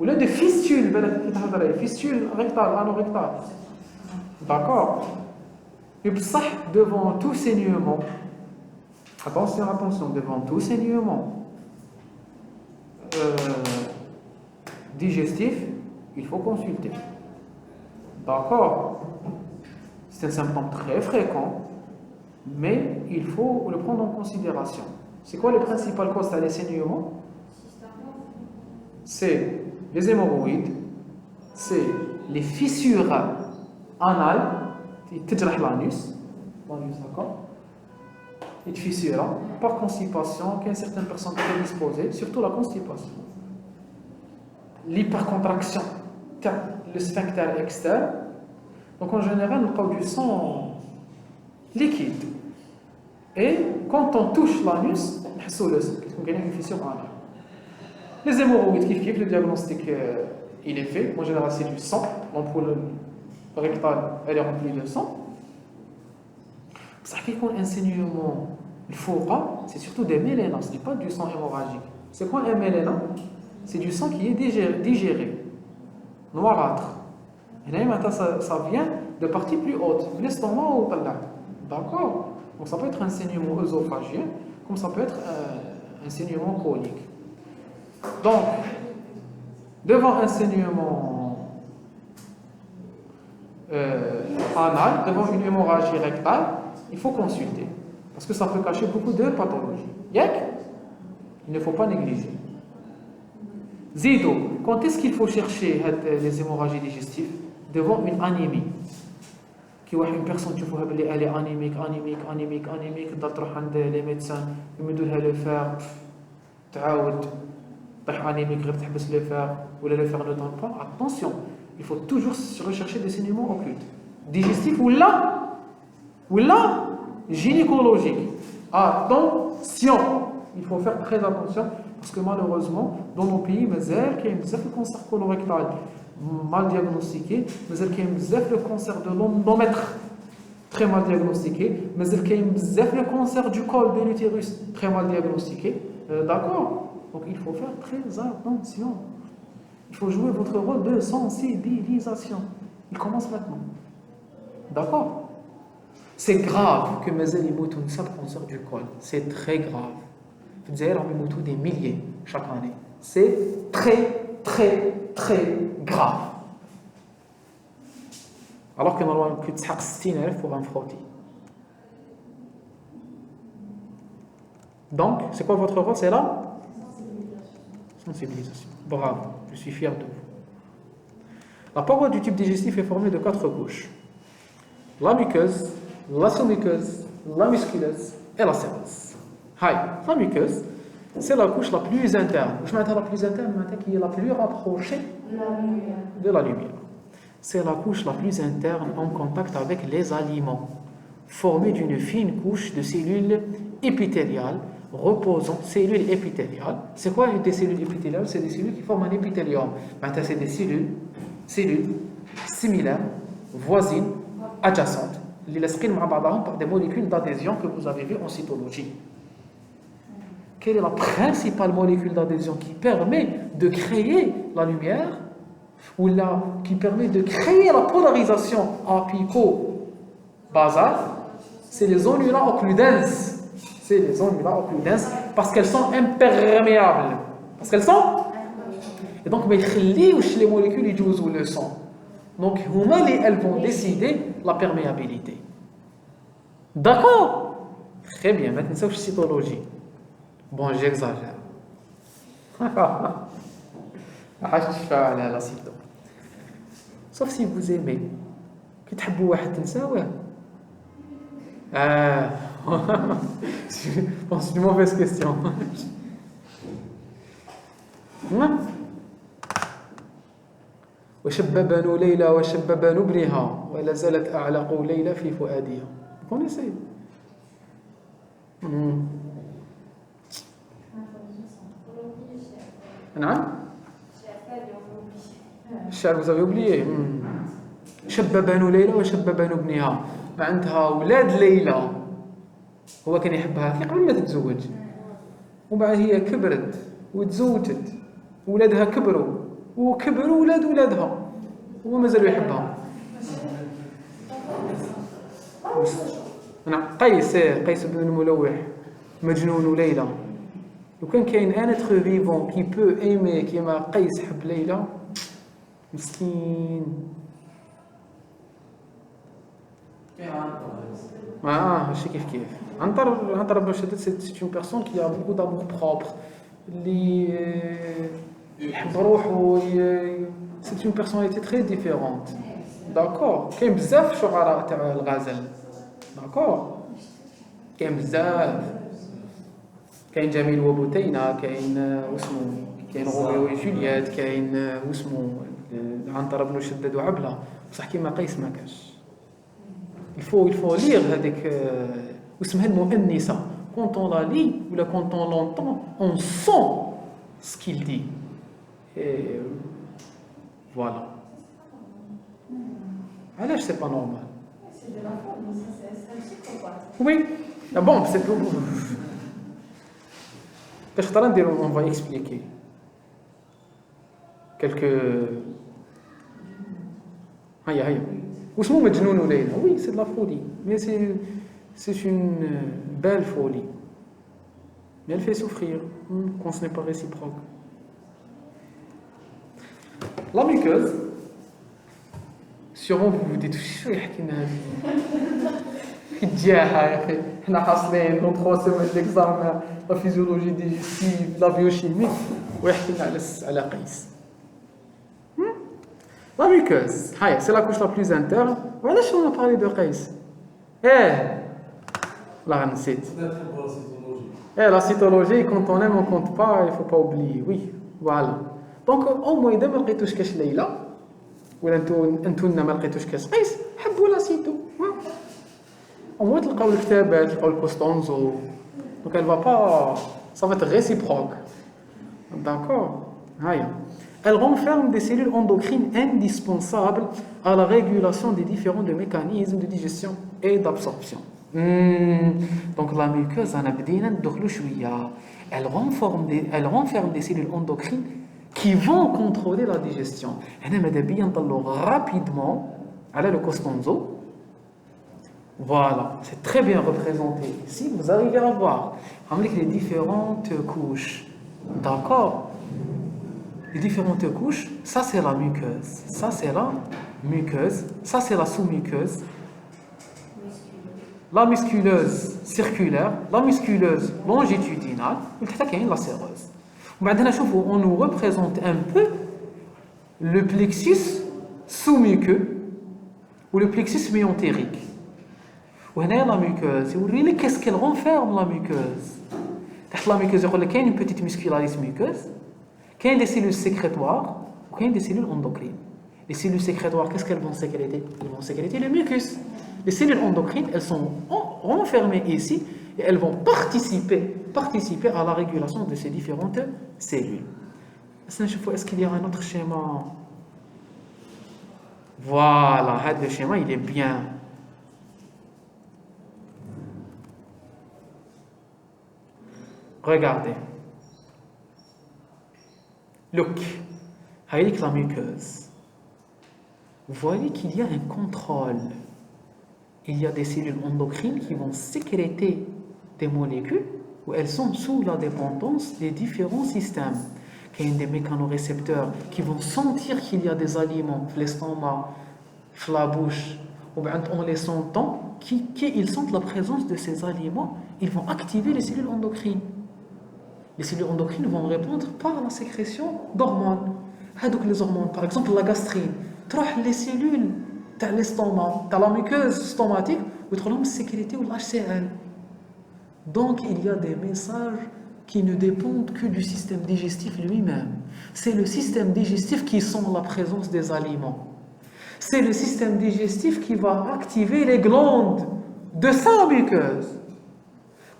Ou là de fistules, fistules rectales, anorectales. D'accord? Et devant tout saignement, attention, devant tout saignement digestif, il faut consulter. D'accord? C'est un symptôme très fréquent, mais il faut le prendre en considération. C'est quoi les principales causes des saignements? C'est les hémorroïdes, c'est les fissures anales, qui تجرح l'anus, d'accord? Et de fissures, par constipation, qu'il y a certaines personnes prédisposées, surtout la constipation. L'hypercontraction, le sphincter externe. Donc en général, on a du sang liquide. Et quand on touche l'anus, on a une fissure anale. Les hémorroïdes, le diagnostic il est fait. En général, c'est du sang. L'ampoule rectale, elle est remplie de sang. Ça fait qu'on a un saignement. Le foura, c'est surtout des mélénas, ce n'est pas du sang hémorragique. C'est quoi un méléna? C'est du sang qui est digéré, noirâtre. Et là, ça vient de parties plus hautes, l'estomac ou là. D'accord? Donc ça peut être un saignement œsophagien, comme ça peut être un saignement colique. Donc, devant un saignement anal, devant une hémorragie rectale, il faut consulter. Parce que ça peut cacher beaucoup de pathologies. Yak? Il ne faut pas négliger. Zido, quand est-ce qu'il faut chercher les hémorragies digestives? Devant une anémie. Une personne, tu vois, elle est anémique, d'autres les médecins, ils me donnent le fer, anémique, le fer, ou le fer ne donne pas. Attention, il faut toujours rechercher des saignements occultes. Digestifs ou là, gynécologique. Attention, il faut faire très attention parce que malheureusement, dans nos pays, il y a le cancer colorectal mal diagnostiqué, il y a le cancer de l'endomètre très mal diagnostiqué, il y a le cancer du col de l'utérus très mal diagnostiqué. D'accord? Donc il faut faire très attention. Il faut jouer votre rôle de sensibilisation. Il commence maintenant. D'accord? C'est grave que Mazel Imout une simple cancer du col. C'est très grave. Vous avez des milliers chaque année. C'est très, très, très grave. Alors que normalement, tu as 60 pour un frottis. Donc, c'est quoi votre rôle? C'est là? Sensibilisation. Bravo, je suis fier de vous. La paroi du tube digestif est formée de 4 couches. La muqueuse, la sous-muqueuse, la musculeuse et la séreuse. La muqueuse, c'est la couche la plus interne. Je m'attends la plus interne, qui est la plus rapprochée de la lumière. C'est la couche la plus interne en contact avec les aliments, formée d'une fine couche de cellules épithéliales reposant. Cellules épithéliales. C'est quoi des cellules épithéliales? C'est des cellules qui forment un épithélium. C'est des cellules similaires, voisines, adjacentes, par des molécules d'adhésion que vous avez vues en cytologie. Quelle est la principale molécule d'adhésion qui permet de créer la lumière ou qui permet de créer la polarisation apico-basale? C'est les onula occludens. C'est les onula occludens parce qu'elles sont imperméables. Et donc, les molécules ils jouent le sang. Donc, elles vont décider la perméabilité. D'accord? Très bien. Maintenant, c'est la cytologie. Bon, j'exagère. Sauf si vous aimez. C'est une mauvaise question. وشببان ليلى وشببان ابنها ولا زالت أعلق ليلى في فؤادها. Vous connaissez? الشعر vous avez oublié. شببان ليلى وشببان ابنها عندها أولاد ليلى هو كان يحبها في قبل ما تتزوج وبعد هي كبرت وتزوجت ولادها كبروا وكبروا ولادها وهو مازال يحبها. قيس بن الملوح مجنون ليلى. لو كان كاين ان اتر فيفون كي بو ايمي كيما قيس حب ليلى مسكين. ماشي كيف عنتر بن شداد سي اون بيرسون كي ا بوكو دامور بروبر اللي يحب روحو. سي اون بيرسوناليتي تري ديفيرونت. داكور كاين بزاف شعراء تاع الغزل. داكور كاين بزاف. كاين جميل وبوتينه كاين واسمو كاين روميو وجولييت كاين واسمو عنتر بن شداد وعبله بصح كيما قيس ما كاش. il faut lire هذيك واسمها المؤنسه. quand on la lit ou quand on l'entend on sent ce qu'il dit. Et voilà. Alors, c'est pas normal. C'est de la folie, c'est un psychopathe. Oui. Ah bon, c'est tout. On va expliquer quelques. Aïe. Où sont mes genoux, Leïla? Oui, c'est de la folie. Mais c'est une belle folie. Mais elle fait souffrir quand ce n'est pas réciproque. La muqueuse, sûrement vous vous dites, شو يحكي لنا هذه؟ جاها يا أخي، إحنا حاصلين dans 3 semaines d'examen, la physiologie digestive, la biochimie, ويحكي لنا على قيس. La muqueuse, c'est la couche la plus interne. Voilà, on a parlé de قيس. Là, on sait. La cytologie, quand on aime, on compte pas, il ne faut pas oublier. Oui, voilà. Donc, au moins, إذا ما لقيتوش كاش ليلى ولا انتونا ما لقيتوش كاش قيس حبوا لا سيتو. Au moins, تلقاو الكتابات, تلقاو الكوستونزو. Donc, elle va pas, ça va être réciproque. D'accord. Elle renferme des cellules endocrines indispensables à la régulation des différents mécanismes de digestion et d'absorption. Donc la muqueuse, elle renferme des cellules endocrines qui vont contrôler la digestion. Rapidement, allez le costanzo. Voilà, c'est très bien représenté. Ici, vous arrivez à voir avec les différentes couches. D'accord? Les différentes couches, ça c'est la muqueuse, ça c'est la muqueuse, ça c'est la sous-muqueuse, la musculeuse circulaire, la musculeuse longitudinale, et la séreuse. Maintenant, on nous représente un peu le plexus sous-muqueux ou le plexus méentérique. La muqueuse, qu'est-ce qu'elle renferme la muqueuse? La muqueuse, il y a une petite muscularis muqueuse. Il y a des cellules sécrétoires ou il y a des cellules endocrines. Les cellules sécrétoires, qu'est-ce qu'elles vont sécréter? Elles vont sécréter le mucus. Les cellules endocrines, elles sont renfermées ici et elles vont participer à la régulation de ces différentes cellules. Est-ce qu'il y a un autre schéma? Voilà, le schéma, il est bien. Regardez. Look, avec la muqueuse, vous voyez qu'il y a un contrôle. Il y a des cellules endocrines qui vont sécréter des molécules où elles sont sous la dépendance des différents systèmes. Il y a des mécanorécepteurs qui vont sentir qu'il y a des aliments, l'estomac, la bouche, en les sentant, ils sentent la présence de ces aliments, ils vont activer les cellules endocrines. Les cellules endocrines vont répondre par la sécrétion d'hormones. Les hormones, par exemple la gastrine, les cellules de l'estomac, de la muqueuse stomatique, ou sécréter ou l'HCL. Donc il y a des messages qui ne dépendent que du système digestif lui-même. C'est le système digestif qui sent la présence des aliments. C'est le système digestif qui va activer les glandes de sa muqueuse.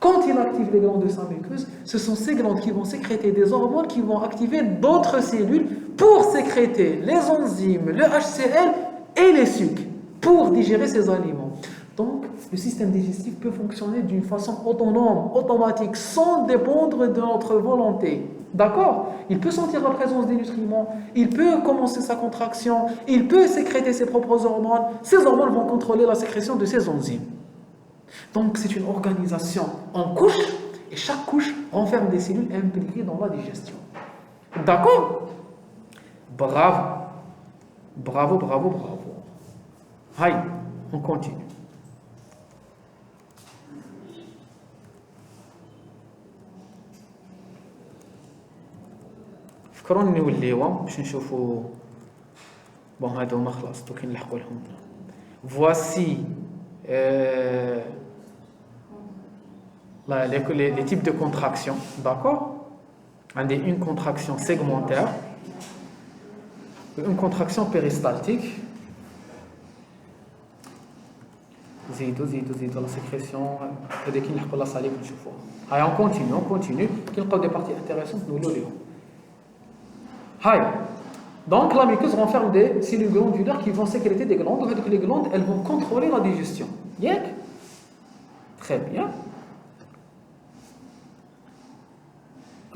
Quand il active les glandes de sa muqueuse, ce sont ces glandes qui vont sécréter des hormones qui vont activer d'autres cellules pour sécréter les enzymes, le HCl et les sucres pour digérer ces aliments. Donc, le système digestif peut fonctionner d'une façon autonome, automatique, sans dépendre de notre volonté. D'accord? Il peut sentir la présence des nutriments, il peut commencer sa contraction, il peut sécréter ses propres hormones. Ces hormones vont contrôler la sécrétion de ces enzymes. Donc, c'est une organisation en couches, et chaque couche renferme des cellules impliquées dans la digestion. D'accord? Bravo. Bravo, bravo, bravo. Aïe, on continue. فكروني نوليوا باش نشوفوا بون هادو ما خلاص دوك نلحقوا لهم. Voici les types de contractions, d'accord? Une contraction segmentaire, une contraction péristaltique. زيدوا la sécrétion هذيك نلحقوا la salive نشوفوها. Allez, on continue. كي نلقاو des parties intéressantes نقولوا لهم. Hi. Donc la muqueuse renferme des cellules glandulaires qui vont sécréter des glandes. Donc les glandes, elles vont contrôler la digestion. Bien. Très bien.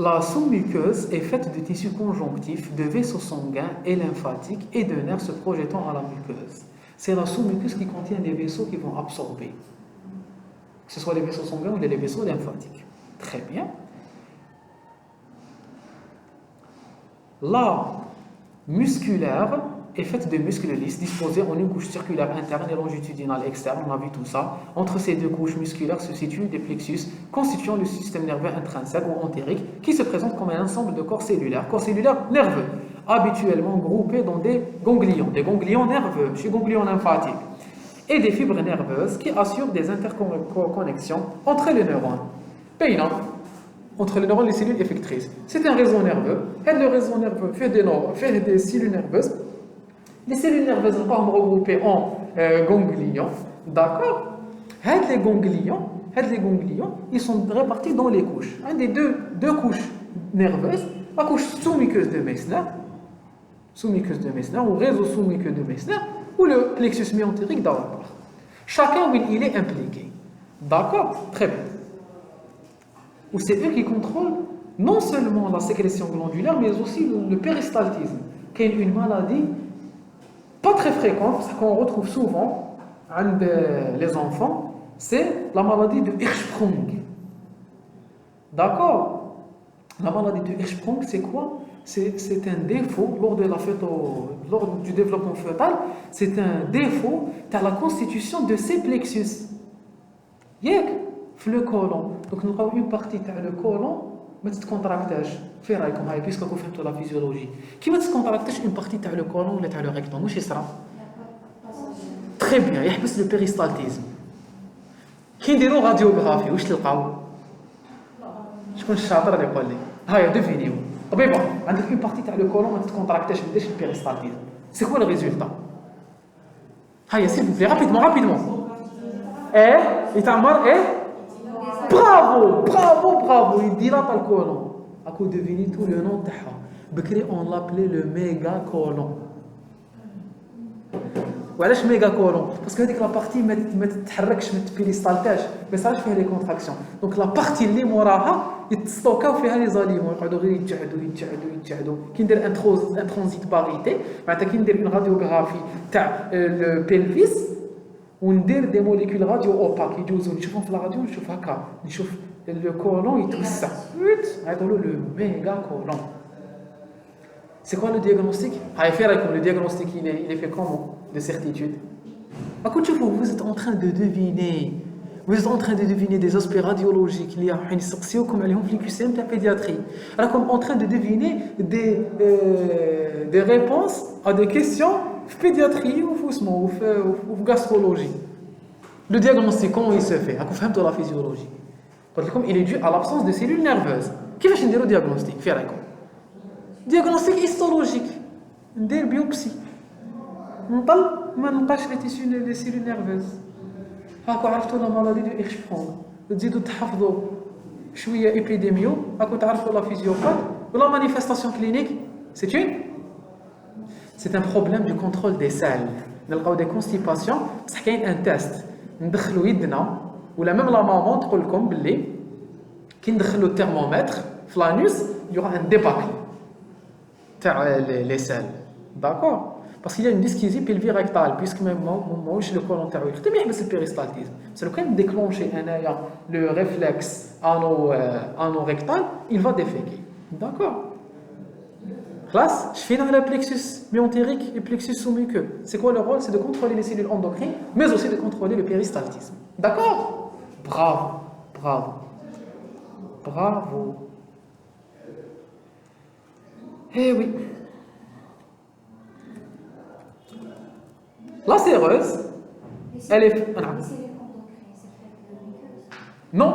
La sous-muqueuse est faite de tissus conjonctifs, de vaisseaux sanguins et lymphatiques et de nerfs se projetant à la muqueuse. C'est la sous-muqueuse qui contient des vaisseaux qui vont absorber, que ce soit les vaisseaux sanguins ou les vaisseaux lymphatiques. Très bien. La musculaire est faite de muscles lisses disposés en une couche circulaire interne et longitudinale externe, on a vu tout ça. Entre ces deux couches musculaires se situent des plexus constituant le système nerveux intrinsèque ou entérique qui se présente comme un ensemble de corps cellulaires nerveux, habituellement groupés dans des ganglions nerveux, chez ganglions lymphatiques, et des fibres nerveuses qui assurent des interconnexions entre les neurones. Entre les neurones et les cellules effectrices. C'est un réseau nerveux. Et le réseau nerveux fait des cellules nerveuses. Les cellules nerveuses sont regroupées en ganglions. D'accord. Les ganglions, ils sont répartis dans les couches. Des deux couches nerveuses. La couche sous-muqueuse de Meissner, ou réseau sous-muqueux de Meissner, ou le plexus myentérique d'Auerbach. Chacun, oui, il est impliqué. D'accord. Très bien. Où c'est eux qui contrôlent non seulement la sécrétion glandulaire, mais aussi le péristaltisme, qui est une maladie pas très fréquente, qu'on retrouve souvent chez les enfants, c'est la maladie de Hirschsprung. D'accord. La maladie de Hirschsprung, c'est quoi? C'est un défaut lors du développement fœtal, c'est un défaut dans la constitution de ces plexus. Le côlon. Donc nous avons une partie du côlon ما تتكونتراكتاش في رايكم هاي بيسكو فهمتوا لا فيزيولوجي كي ما تتكونتراكتاش اون بارتي تاع لو كولون ولا تاع لو ريكتوم واش يصرى تري بيان يحبس لو بيريستالتيزم كي نديروا راديوغرافي واش تلقاو شكون الشاطر اللي يقول لي هاي ديفينيو طبيبه عندك اون بارتي تاع لو كولون ما تتكونتراكتاش ما ديرش البيريستالتيزم سي كوا لو ريزولتا هاي سي بلي رابيدمون يتعمر Bravo, il dilate le côlon. À quoi deviner tout le nom de Bekri, on l'appelait le méga côlon. وعلاش méga côlon? Parce que la partie ما تتحركش ما تبيريستالتاش ما صارش فيها لي كونتراكسيون. دونك لا بارتي اللي موراها يتستوكاو فيها لي زاليمون يقعدوا غير يتجعدوا كي ندير ان ترانزيت باريتي معناتها كي ندير اون راديوغرافي تاع البلفيس وندير دي موليكول راديو اوباك يجوزوا نشوفهم في الراديو نشوف هكا نشوف لو كولون يتوسع يقولوا لو ميغا كولون. C'est quoi le diagnostic? Allez, faire comme le diagnostic, il est fait comment? De certitude. Écoutez, vous êtes en train de deviner. Vous êtes en train de deviner des aspects radiologiques liés à une section comme elle est en QCM de la pédiatrie. Alors, comme en train de deviner des réponses à des questions de pédiatrie ou ou gastrologie. Le diagnostic, comment il se fait? Vous comprenez la physiologie. Comme il est dû à l'absence de cellules nerveuses. Qui va faire le diagnostic? Diagnostic histologique. Une biopsie. نطل ما نلقاش لي سيلول نيرفوز هاكو عرفتوا لا مالادي دو إيرشبرونغ تزيدوا تحفظوا شويه ايبيديميو هاكو تعرفوا لا فيزيوبات ولا مانيفيستاسيون كلينيك c'est un problème du contrôle des selles نلقاو دي كونستيباسيون بصح كاين ان تيست ندخلوا يدنا ولا ميم لا مامون تقول لكم باللي كي ندخلوا الترمومتر في لانوس يوغا ان ديباكل تاع لي سيل داكور. Parce qu'il y a une dyskinésie pelvirectale, puisque même moi, le côlon thyroïde, c'est le péristaltisme. C'est le cas de déclencher le réflexe anorectal, il va déféquer. D'accord. Classe, je finis dans le plexus myentérique et le plexus sous-muqueux. C'est quoi le rôle? C'est de contrôler les cellules endocrines, mais aussi de contrôler le péristaltisme. D'accord. Bravo. Eh oui. La séreuse, elle est... Non,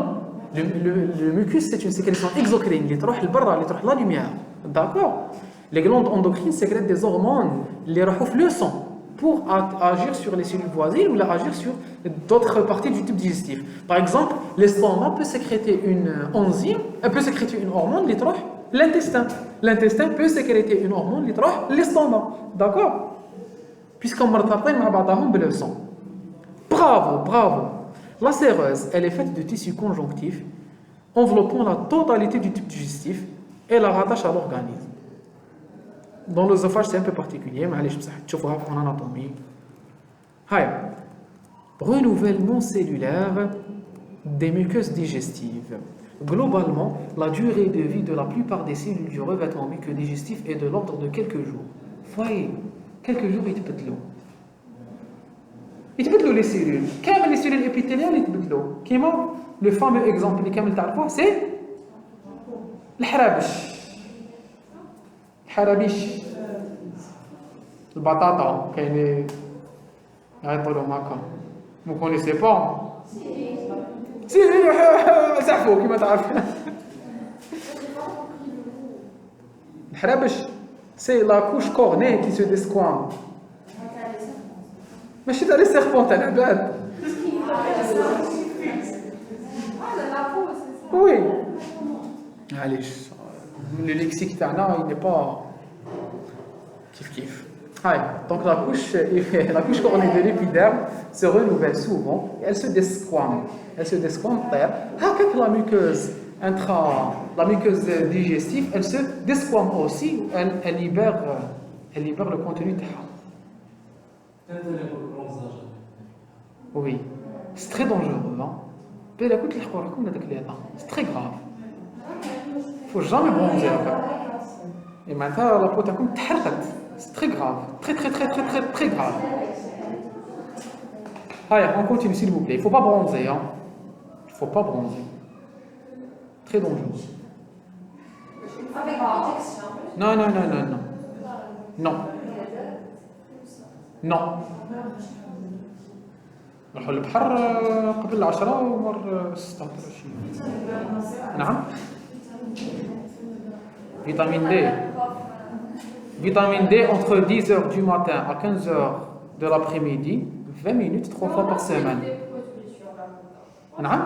le mucus c'est une sécrétion exocrine, qui تروح لبرا, qui تروح la lumière. D'accord. Les glandes endocrines sécrètent des hormones, les retrouvent le sang pour agir sur les cellules voisines ou agir sur d'autres parties du tube digestif. Par exemple, l'estomac peut sécréter une enzyme, elle peut sécréter une hormone, qui تروح l'intestin. l'intestin peut sécréter une hormone qui تروح l'estomac. D'accord? Puisqu'on مرتبطين مع بعضهم بالleçon. Bravo, bravo. La séreuse, elle est faite de tissu conjonctif enveloppant la totalité du tube digestif et la rattache à l'organisme. Dans l'œsophage, c'est un peu particulier, mais allez, je vais vous en anatomie. Renouvellement cellulaire des muqueuses digestives. Globalement, la durée de vie de la plupart des cellules du revêtement muqueux-digestif est de l'ordre de quelques jours. Voyez, quelques jours, ils يتبدلوا les cellules. كامل les cellules épithéliales يتبدلوا. كيما le fameux exemple اللي كامل تعرفوه c'est الحرابيش البطاطا كاين يعيطوا لهم هكا. Vous connaissez pas? Si, زعفوا كيما تعرف. الحرابش c'est la couche cornée qui se desquame. ماشي تاع لي سيربون تاع العباد. وي معليش لو ليكسيك تاعنا il n'est pas كيف. Donc la couche cornée de l'épiderme se renouvelle souvent et elle se desquame. Elle se desquame هكاك la muqueuse digestive, elle se desquame aussi, elle libère le contenu تاعها. Oui, c'est très dangereux, hein. C'est très grave. Il ne faut jamais bronzer. Et maintenant, la peau تاعكم تحرقت. C'est très grave, très grave. Allez, on continue s'il vous plaît. Il ne faut pas bronzer, hein. Il ne faut pas bronzer. Très dangereux. Avec protection. Non. نروحوا للبحر قبل 10 ومر 26. نعم. Vitamine D entre 10h du matin à 15h de l'après-midi, 20 minutes 3 fois par semaine. نعم.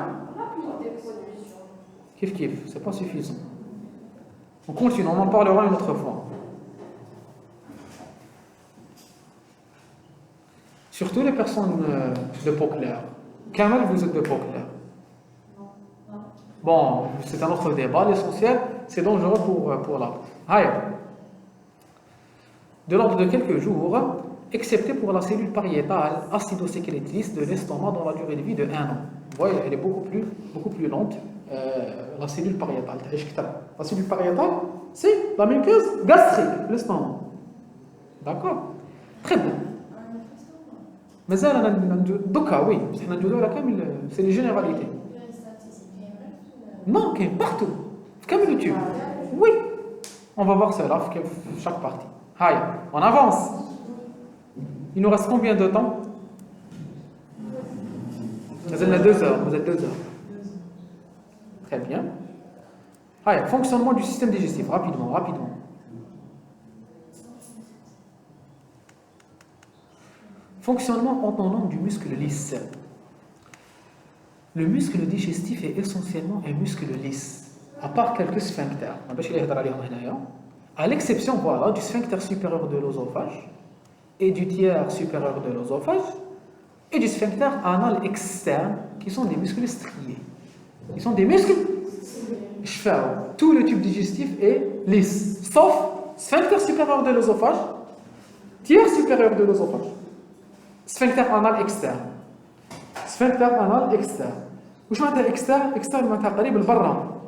كيف c'est pas suffisant. On continue, on en parlera une autre fois. Surtout les personnes de peau claire. Kamel, vous êtes de peau claire. Bon, c'est un autre débat. L'essentiel, c'est dangereux pour la peau. De l'ordre de quelques jours, excepté pour la cellule pariétale acidosécrétrice de l'estomac dans la durée de vie de 1 an. Vous voyez, elle est beaucoup plus lente. La cellule pariétale. La cellule pariétale, c'est la muqueuse gastrique, l'estomac. D'accord? Très bien. Mais oui, c'est les généralités. Non, qui est partout. Comme le tube. Oui. On va voir cela chaque partie. On avance. Il nous reste combien de temps? Vous êtes 2 heures. Très bien. Fonctionnement du système digestif. Rapidement. Fonctionnement autonome du muscle lisse. Le muscle digestif est essentiellement un muscle lisse, à part quelques sphincters. À l'exception du sphincter supérieur de l'œsophage et du tiers supérieur de l'œsophage et du sphincter anal externe qui sont des muscles striés. Ils sont des muscles. Tout le tube digestif est lisse, sauf sphincter supérieur de l'œsophage, tiers supérieur de l'œsophage. Sphincter anal externe. واش معناتها externe معناتها قريب لبرا.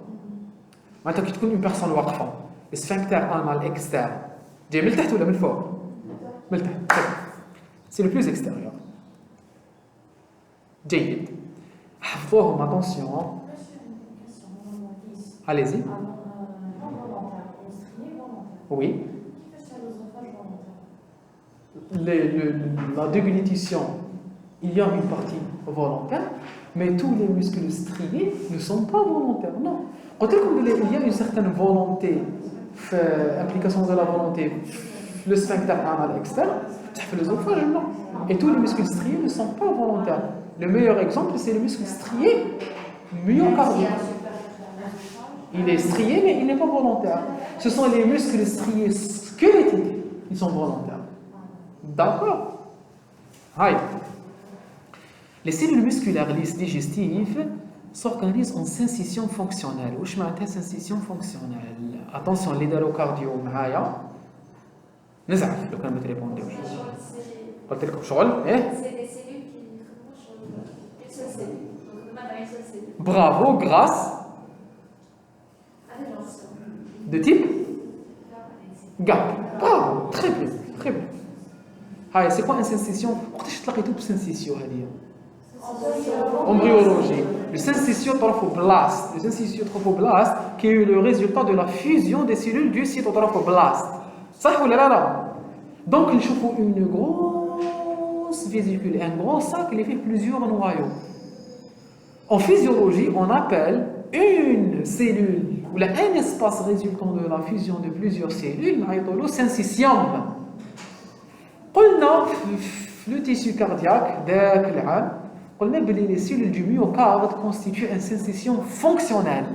معناتها كي تكون une personne واقفه. Sphincter anal externe. جاي من التحت ولا من الفوق؟ من التحت. C'est le plus extérieur. جيد. حفظوهم attention. Allez-y. Oui. La déglutition, il y a une partie volontaire, mais tous les muscles striés ne sont pas volontaires. Non. Quand il y a une certaine volonté, implication de la volonté, le sphincter anal externe, ça fait l'œsophage, non. Et tous les muscles striés ne sont pas volontaires. Le meilleur exemple, c'est le muscle strié myocardique. Il est strié, mais il n'est pas volontaire. Ce sont les muscles striés squelettiques qui sont volontaires. D'accord? Aïe. Les cellules musculaires lisses digestives s'organisent en syncytium fonctionnel. Où je m'attends syncytium fonctionnel? Attention, l'hydrocardio معايا. نزعف لو كان بتريبوندي. قلت لكم شغل ايه؟ C'est des cellules qui traitent sur une seule cellule. Donc, on a une seule cellule. Bravo, grâce. De type GAP. Bravo, très bien, très bien. Ah, c'est quoi une syncytium? وقتاش تلاقيتو بسyncytio هذه؟ Embryologie. Le syncytiotrophoblaste. Le syncytiotrophoblaste qui est le résultat de la fusion des cellules du cytotrophoblaste. Ça ou là. Donc, il faut une grosse vésicule, un gros sac qui fait plusieurs noyaux. En physiologie, on appelle une cellule ou un espace résultant de la fusion de plusieurs cellules, le syncytium. قلنا في le tissu cardiaque ذاك العام قلنا بلي les cellules du myocarde constituent un syncytium fonctionnel.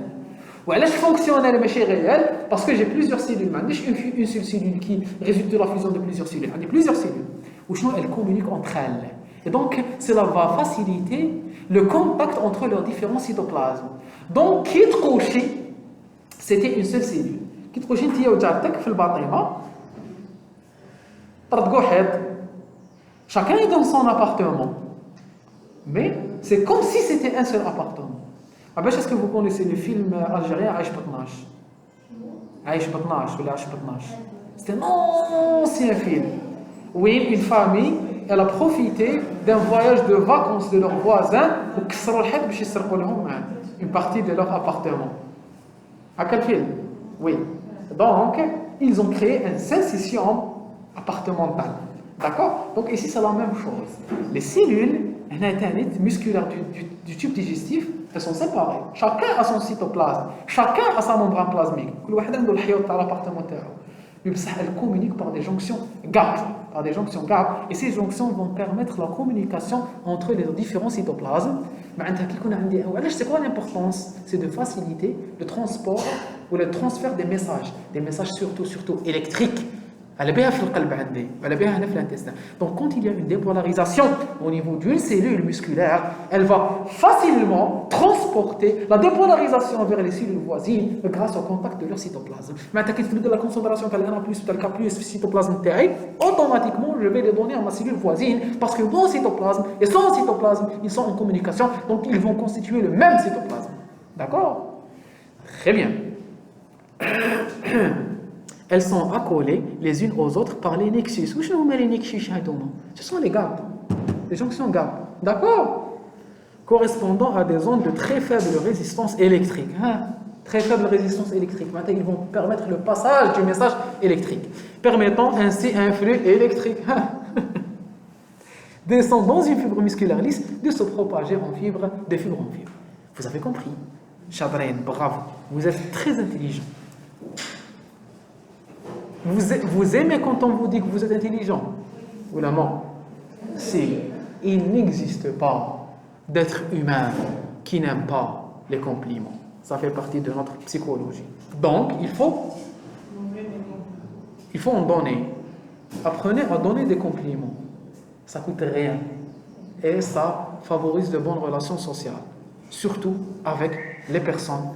وعلاش fonctionnel ماشي réel? Parce que j'ai plusieurs cellules. ما عنديش une seule cellule qui résulte de la fusion de plusieurs cellules. عندي plusieurs cellules. وشنو elles communiquent entre elles. Et donc cela va faciliter le contact entre leurs différents cytoplasmes. Donc كي تقوشي c'était une seule cellule. كي تقوشي انت وجارتك في الباطيمه طردقوا حيط. Chacun est dans son appartement. Mais c'est comme si c'était un seul appartement. Est-ce que vous connaissez le film algérien Aïch Batnash? Aïch Batnash ou Aïch Batnash. C'est un ancien film. Oui, une famille, elle a profité d'un voyage de vacances de leurs voisins pour une partie de leur appartement. À quel film? Oui. Donc, ils ont créé un syncytium appartemental. D'accord? Donc ici c'est la même chose. Les cellules musculaires du tube digestif, elles sont séparées. Chacun a son cytoplasme. Chacun a sa membrane plasmique. Elles communiquent par des jonctions GAP. Et ces jonctions vont permettre la communication entre les différents cytoplasmes. C'est quoi l'importance? C'est de faciliter le transport ou le transfert des messages. Des messages surtout électriques. Donc quand il y a une dépolarisation au niveau d'une cellule musculaire, elle va facilement transporter la dépolarisation vers les cellules voisines grâce au contact de leur cytoplasme. De la concentration de l'N plus ou de K+, cytoplasme TI, automatiquement je vais les donner à ma cellule voisine parce que mon cytoplasme et son cytoplasme, ils sont en communication, donc ils vont constituer le même cytoplasme. D'accord? Très bien. Elles sont accolées les unes aux autres par les nexus. Où sont les nexus? Ce sont les GAP, les jonctions GAP. D'accord? Correspondant à des ondes de très faible résistance électrique. Très faible résistance électrique. Maintenant, ils vont permettre le passage du message électrique, permettant ainsi un flux électrique descend dans une fibre musculaire lisse de se propager en fibre, de fibre en fibre. Vous avez compris? Chadren, bravo. Vous êtes très intelligent. Vous aimez quand on vous dit que vous êtes intelligent? Ou la non? Si il n'existe pas d'être humain qui n'aime pas les compliments. Ça fait partie de notre psychologie. Donc, il faut en donner. Apprenez à donner des compliments. Ça ne coûte rien. Et ça favorise de bonnes relations sociales. Surtout avec les personnes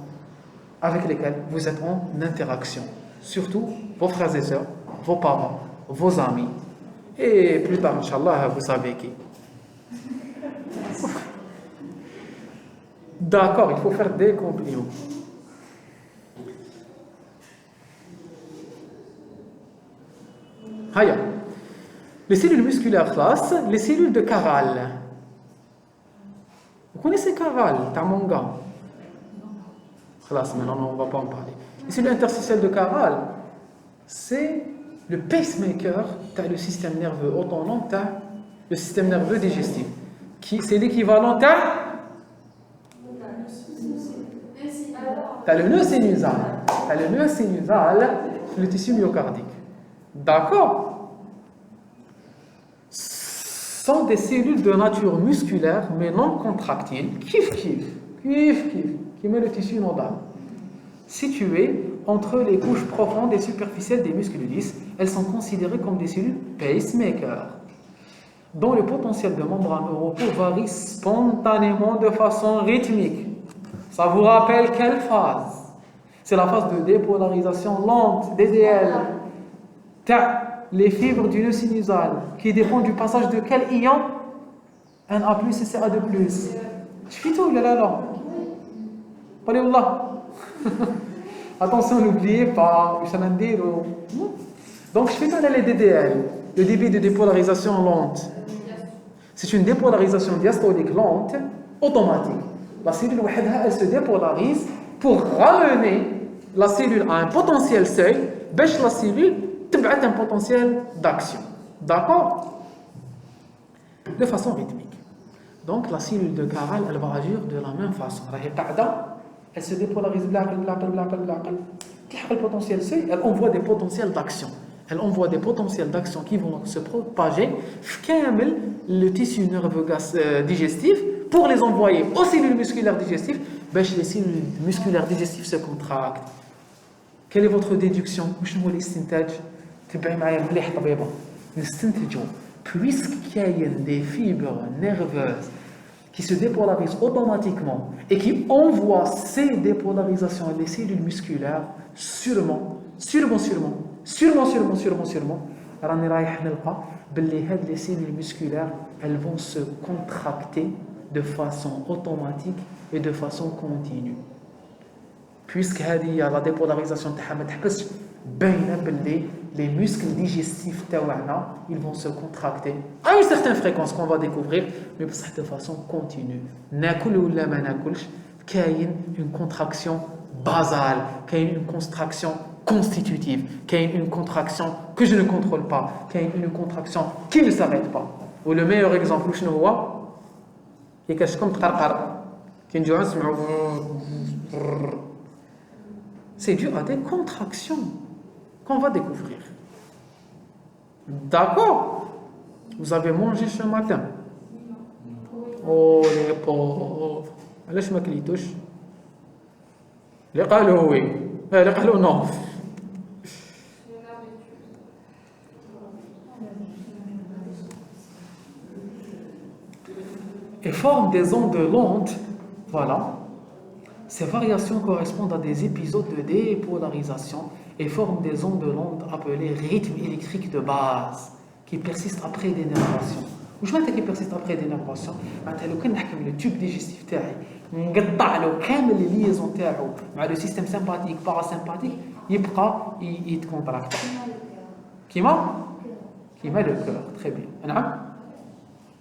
avec lesquelles vous êtes en interaction. Surtout vos frères et sœurs, vos parents, vos amis. Et plus tard, Inch'Allah, vous savez qui. D'accord, il faut faire des compliments. Haya. Les cellules musculaires classent les cellules de Caral. Vous connaissez Caral, t'as mon gars. Maintenant, on ne va pas en parler. Les cellules interstitielles de Caral, c'est le pacemaker, tu as le système nerveux autonome, tu as le système nerveux digestif. C'est l'équivalent, tu as le nœud sinusal. Tu as le nœud sinusal, le tissu myocardique. D'accord? Ce sont des cellules de nature musculaire, mais non contractiles. Qui met le tissu nodal. situées entre les couches profondes et superficielles des muscles lisses. Elles sont considérées comme des cellules pacemaker, dont le potentiel de membrane au repos varie spontanément de façon rythmique. Ça vous rappelle quelle phase? C'est la phase de dépolarisation lente, DDL. Les fibres du nœud sinusal, qui dépendent du passage de quel ion? Na+, et Ca2+. Je fais tout, là. Parlez Allah. Attention, n'oubliez pas. Donc, je fais tout les DDL, le débit de dépolarisation lente. C'est une dépolarisation diastolique lente, automatique. La cellule, elle se dépolarise pour ramener la cellule à un potentiel seuil, bêche la cellule, a un potentiel d'action. D'accord? De façon rythmique. Donc, la cellule de Caral, elle va agir de la même façon. Elle se dépolarise, le potentiel seuil, elle envoie des potentiels d'action. Elle envoie des potentiels d'action qui vont se propager le tissu nerveux digestif pour les envoyer aux cellules musculaires digestives. Les cellules musculaires digestives se contractent. Quelle est votre déduction? Puisqu'il y a des fibres nerveuses qui se dépolarisent automatiquement et qui envoient ces dépolarisations à des cellules musculaires, sûrement, les cellules musculaires, elles vont se contracter de façon automatique et de façon continue. Puisque la dépolarisation les muscles digestifs ils vont se contracter à une certaine fréquence qu'on va découvrir, mais de façon continue. Une contraction basale, une contraction constitutive, une contraction que je ne contrôle pas, une contraction qui ne s'arrête pas. Ou le meilleur exemple, c'est dû à des contractions qu'on va découvrir. D'accord? Vous avez mangé ce matin? Oh les pauvres. علاش ما كليتوش؟ اللي قالوا وي، اللي قالوا نو. Et forment des ondes lentes, voilà. Ces variations correspondent à des épisodes de dépolarisation et forment des ondes lentes appelées rythmes électriques de base qui persistent après dénervation. واش معناتها كي بيرسيست ابري دينيرفاسيون؟ معناتها لو كان نحكم لو تيوب ديجيستيف تاعي نقطع له كامل لي ليزون تاعو مع لو سيستيم سيمباتيك باراسيمباتيك يبقى يتكونتراكت كيما لو كور. Très bien. نعم.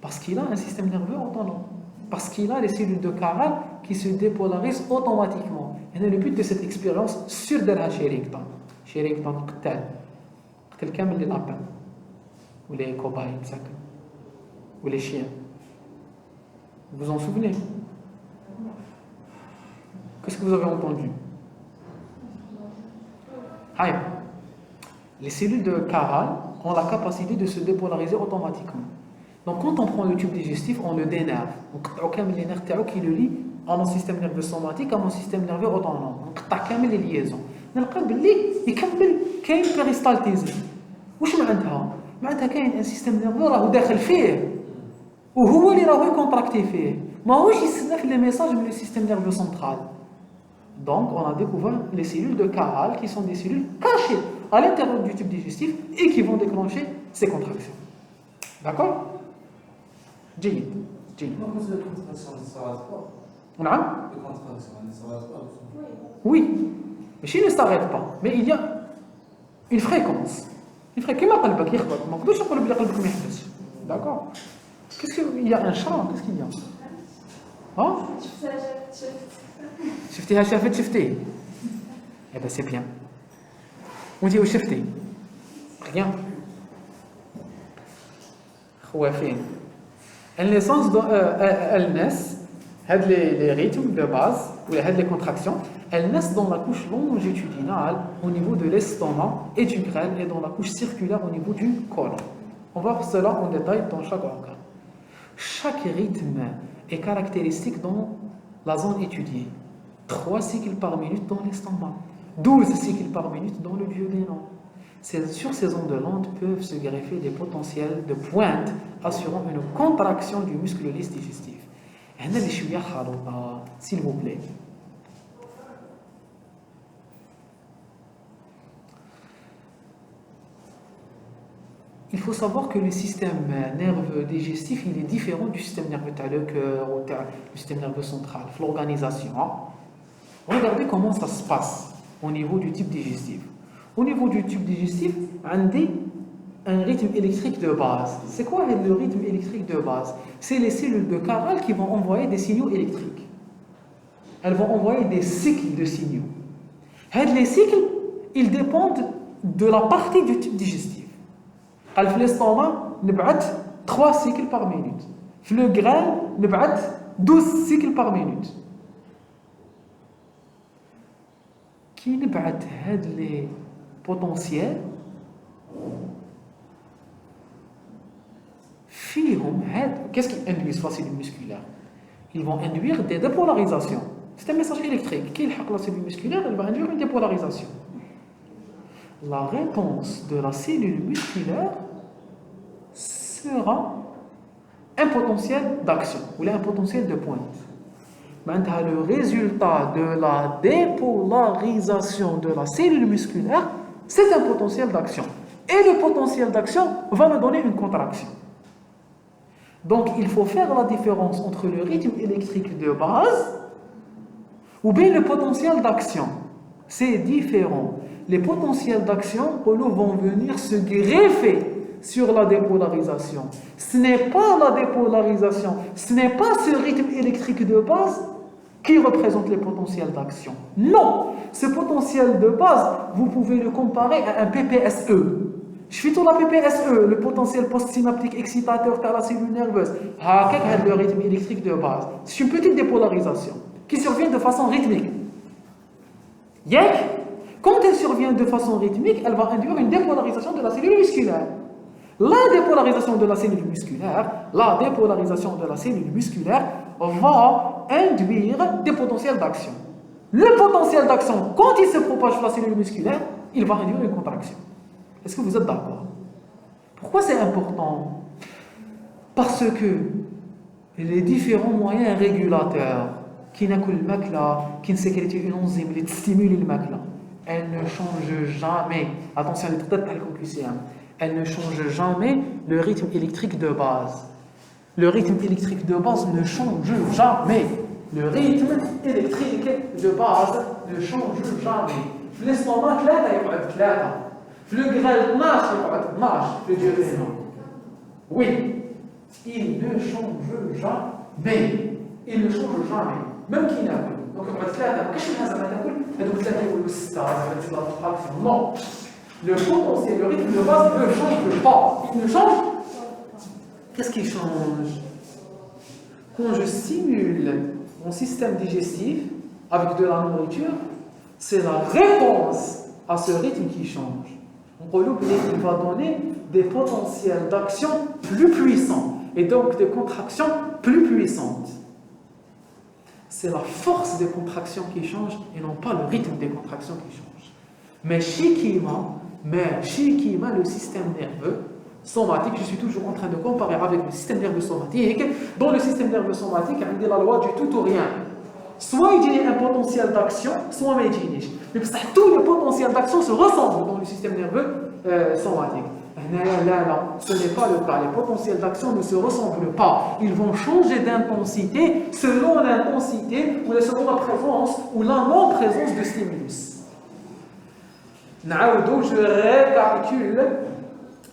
Parce qu'il a un système nerveux autonome. Parce qu'il a les cellules de Caral qui se dépolarisent automatiquement. Et le but de cette expérience, sur de la Sherrington, قتل كامل les lapins ou les cobayes, ou les chiens. Vous vous en souvenez? Qu'est-ce que vous avez entendu? Les cellules de Caral ont la capacité de se dépolariser automatiquement. Donc quand on prend le tube digestif, on le dénerve. On coupe les nerfs qui le lient à mon système nerveux somatique, à mon système nerveux autonome. On coupe les liaisons. نلقى باللي يكمل كاين بيريستالتيزم. واش معناتها؟ معناتها كاين ان سيستم نيرفو راهو داخل فيه وهو اللي راهو يكونتراكتي فيه، ماهوش يستنى في لي ميساج من لو سيستم نيرفو سنترال. Donc on a découvert les cellules de Caral qui sont des cellules cachées à l'intérieur du tube digestif et qui vont déclencher ces contractions. D'accord? جيد. نعم. Oui. Mais il ne s'arrête pas. Mais il y a une fréquence. Une fréquence. Comment قلبك يخبط؟ ما نقدرش نقول بلي قلبك ما يحبسش. D'accord? Qu'est-ce qu'il y a un chat? Qu'est-ce qu'il y a? Hein? شفتيها شفتي. Eh ben c'est bien. On dit شفتي. Rien. خوافين. Elles naissent, les rythmes de base, ou les contractions, elles naissent dans la couche longitudinale au niveau de l'estomac et du grêle et dans la couche circulaire au niveau du côlon. On va voir cela en détail dans chaque organe. Chaque rythme est caractéristique dans la zone étudiée. 3 cycles par minute dans l'estomac, 12 cycles par minute dans le duodénum. Sur ces ondes longues peuvent se greffer des potentiels de pointe assurant une contraction du muscle lisse digestif. S'il vous plaît. Il faut savoir que le système nerveux digestif il est différent du système nerveux le cœur ou du système nerveux central, l'organisation. Regardez comment ça se passe au niveau du tube digestif. Au niveau du tube digestif, on a un rythme électrique de base. C'est quoi le rythme électrique de base? C'est les cellules de Caral qui vont envoyer des signaux électriques. Elles vont envoyer des cycles de signaux. Les cycles, ils dépendent de la partie du tube digestif. L'estomac, nous avons 3 cycles par minute. Le grain, nous avons 12 cycles par minute. Qui nous avons les potentiels qu'est-ce qui induit la cellule musculaire? Ils vont induire des dépolarisations. C'est un message électrique. Qui la cellule musculaire, elle va induire une dépolarisation. La réponse de la cellule musculaire sera un potentiel d'action ou un potentiel de pointe. Maintenant, le résultat de la dépolarisation de la cellule musculaire, c'est un potentiel d'action. Et le potentiel d'action va me donner une contraction. Donc, il faut faire la différence entre le rythme électrique de base ou bien le potentiel d'action. C'est différent. Les potentiels d'action vont venir se greffer sur la dépolarisation. Ce n'est pas la dépolarisation, ce n'est pas ce rythme électrique de base qui représente les potentiels d'action. Non, ce potentiel de base, vous pouvez le comparer à un PPSE. Je fais tout la PPSE, le potentiel postsynaptique excitateur de la cellule nerveuse. Quel est le rythme électrique de base? C'est une petite dépolarisation qui survient de façon rythmique. Quand elle survient de façon rythmique, elle va induire une dépolarisation de la cellule musculaire. La dépolarisation de la cellule musculaire va induire des potentiels d'action. Le potentiel d'action, quand il se propage sur la cellule musculaire, il va induire une contraction. Est-ce que vous êtes d'accord? Pourquoi c'est important? Parce que les différents moyens régulateurs qui ne sécrétent une enzyme qui stimule le macla, elles ne changent jamais. Attention, elles ne changent jamais le rythme électrique de base. Le rythme électrique de base ne change jamais. Le rythme électrique de base ne change jamais. L'estomac, le grain le duodénum. Oui, il ne change jamais. Il ne change jamais. Même qui n'a pas. Donc, non. Le potentiel, le rythme de base ne change pas. Il ne change. Qu'est-ce qui change? Quand je stimule mon système digestif avec de la nourriture, c'est la réponse à ce rythme qui change. Il va donner des potentiels d'action plus puissants et donc des contractions plus puissantes. C'est la force des contractions qui change et non pas le rythme des contractions qui change. Mais Shikima, le système nerveux somatique, je suis toujours en train de comparer avec le système nerveux somatique. Dans le système nerveux somatique, il y a la loi du tout ou rien. Soit il y a un potentiel d'action, soit il y a. Mais tous les potentiels d'action se ressemblent dans le système nerveux somatique. Là, ce n'est pas le cas. Les potentiels d'action ne se ressemblent pas. Ils vont changer d'intensité selon l'intensité ou selon la présence ou la non-présence de stimulus. Je récapitule.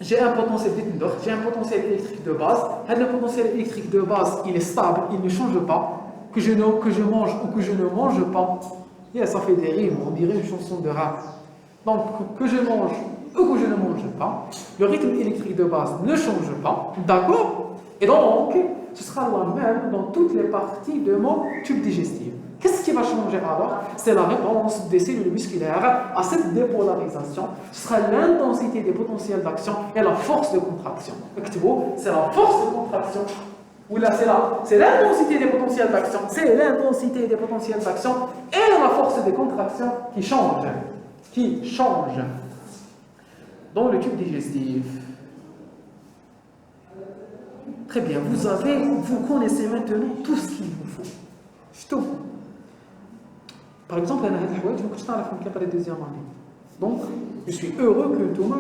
J'ai un potentiel électrique de base. Le potentiel électrique de base, il est stable, il ne change pas. Que je mange ou que je ne mange pas. Et ça fait des rimes, on dirait une chanson de rap. Donc, que je mange ou que je ne mange pas, le rythme électrique de base ne change pas, d'accord? Et donc, ce sera la même dans toutes les parties de mon tube digestif. Qu'est-ce qui va changer alors? C'est la réponse des cellules musculaires à cette dépolarisation. Ce sera l'intensité des potentiels d'action et la force de contraction. C'est la force de contraction Ou là, c'est l'intensité des potentiels d'action. C'est l'intensité des potentiels d'action et la force des contractions qui changent. Qui changent. Dans le tube digestif. Très bien, vous connaissez maintenant tout ce qu'il vous faut. Tout. Par exemple, je vais vous la deuxième année. Donc, je suis heureux que Thomas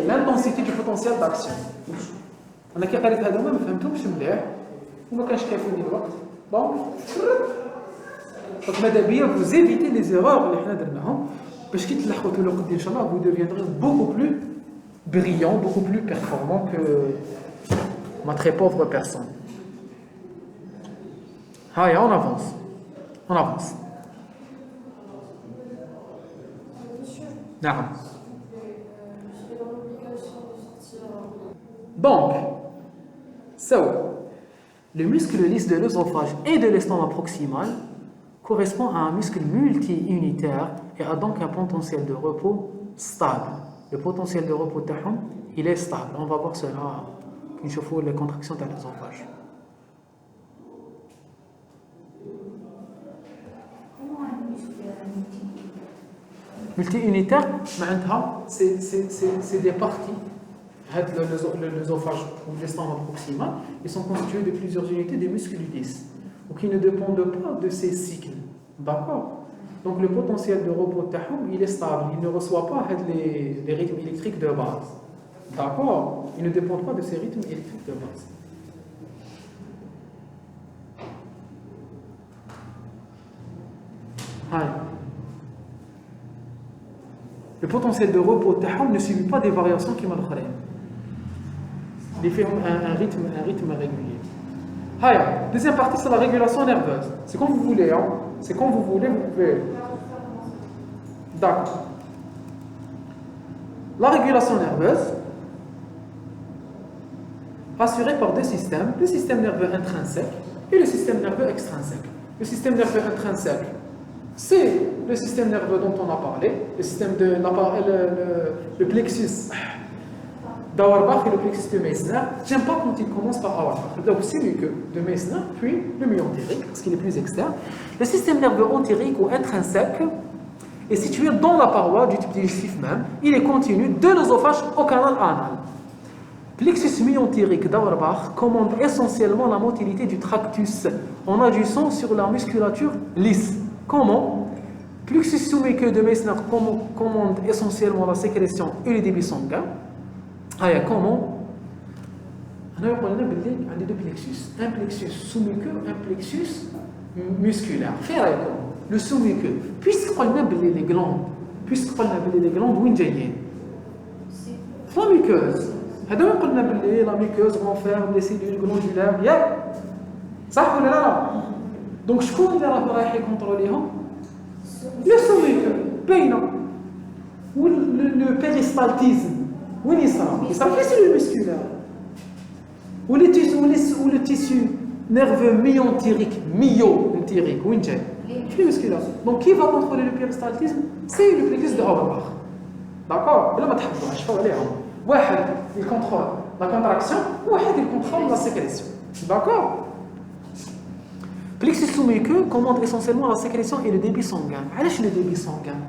l'intensité du potentiel d'action. On a qu'à parler de ça, mais فهمتهمش مليح وما كانش كافيني الوقت. Bon. Donc, ماذا بيا vous évitez les erreurs اللي حنا درناهم باش كي تلحقوا تو الوقت ان شاء الله vous deviendrez beaucoup plus brillant, beaucoup plus performant que ma très pauvre personne. Allez, on avance. On avance. Non. Donc, le muscle lisse de l'œsophage et de l'estomac proximal correspond à un muscle multi-unitaire et a donc un potentiel de repos stable. Le potentiel de repos il est stable. On va voir cela quand je fais les contractions de l'œsophage. Multi-unitaire, c'est des parties. L'œsophage ou l'estomac proximal, ils sont constitués de plusieurs unités de muscles lisses, donc ils ne dépendent pas de ces cycles. D'accord? Donc le potentiel de repos il est stable, il ne reçoit pas les rythmes électriques de base. D'accord? Ils ne dépendent pas de ces rythmes électriques de base. Allez. Le potentiel de repos ne subit pas des variations qui m'ont il fait un rythme régulier. Allez, deuxième partie, c'est la régulation nerveuse. C'est quand vous voulez, hein. C'est quand vous voulez, vous pouvez. D'accord. La régulation nerveuse, assurée par deux systèmes, le système nerveux intrinsèque et le système nerveux extrinsèque. Le système nerveux intrinsèque, c'est le système nerveux dont on a parlé, le système de le plexus d'Auerbach et le plexus de Meissner. J'aime pas quand il commence par Auerbach. Donc c'est mieux que de Meissner, puis le myotérique, parce qu'il est plus externe. Le système nerveux entérique ou intrinsèque est situé dans la paroi du tube digestif même. Il est continu de l'œsophage au canal anal. Plexus myotérique d'Auerbach commande essentiellement la motilité du tractus en agissant sur la musculature lisse. Comment? Plexus sous-muqueux de Meissner commande essentiellement la sécrétion et le débit sanguin. Comment? On a deux plexus. Un plexus sous-muqueux, un plexus musculaire. Le sous-muqueux. Puisqu'on a les glandes, où est la muqueuse. La muqueuse renferme les cellules glandulaires. Ça, là. Donc, je compte les contrôler. Le sous-muqueux, ou le péristaltisme. Où il sera? Il sera les cellules musculaires. Ou le tissu nerveux myotérique, où il est? Les musculaires. Donc, qui va contrôler le péristaltisme? C'est le plexus de Auerbach. D'accord? Là, je vais il contrôle la contraction, il contrôle la sécrétion. D'accord? Plexus sous-muqueux commande essentiellement la sécrétion et le débit sanguin. Pourquoi le débit sanguin?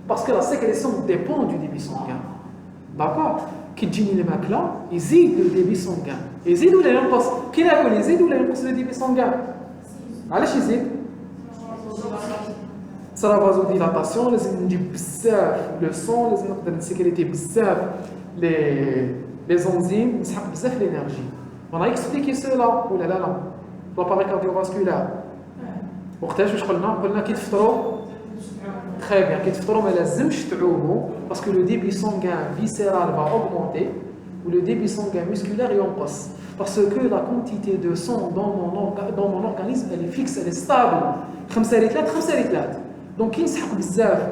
Parce que la sécrétion dépend du débit sanguin. D'accord? Qui dit les mecs là, ils zident le débit sanguin. Ils zident ou les impulses? Qui l'a connu? Ils zident ou les impulses le débit sanguin? Allez, ils zident. C'est la vasodilatation, les enzymes le sang, les enzymes de sécurité les enzymes, l'énergie. On a expliqué cela. Oh là là là. L'appareil cardiovasculaire. وقتاش واش قلنا كي تفطروا très bien كي تفطروا ما لازمش تعوموا parce que le débit sanguin viscéral va augmenter ou le débit sanguin musculaire ينقص parce que la quantité de sang dans mon organisme elle est fixe, elle est stable 5 لترات 5 لترات donc كي نسحق بزاف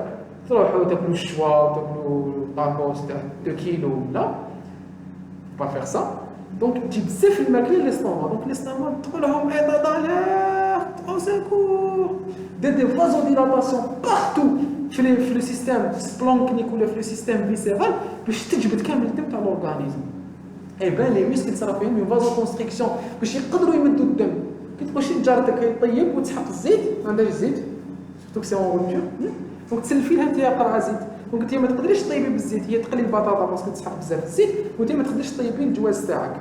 تروحوا تاكلوا الشوا تاكلوا طاكوس 2 كيلو لا pas faire ça. Donc, tu sais filmer l'estomac. Donc, l'estomac, tu as état d'alerte, au secours. Des vasodilatations partout. في لو سيستيم سبلانكنيك ولا في لو سيستيم فيسيرال باش تجبد كامل الدم تاع الاورغانيزم. يبان لي ميسكل صرا فيهم اون فازو كونستريكسيون باش يقدروا يمدوا الدم. كي تبغي شي جارتك يطيب وتسحق الزيت ما عندهاش الزيت دوك سي اون روتور دونك تسلفي لها انت قرعه زيت. دونك انت ما تقدريش طيبي بالزيت، هي تقلي البطاطا باسكو تسحق بزاف الزيت وانت ما تقدريش طيبي الجواز تاعك.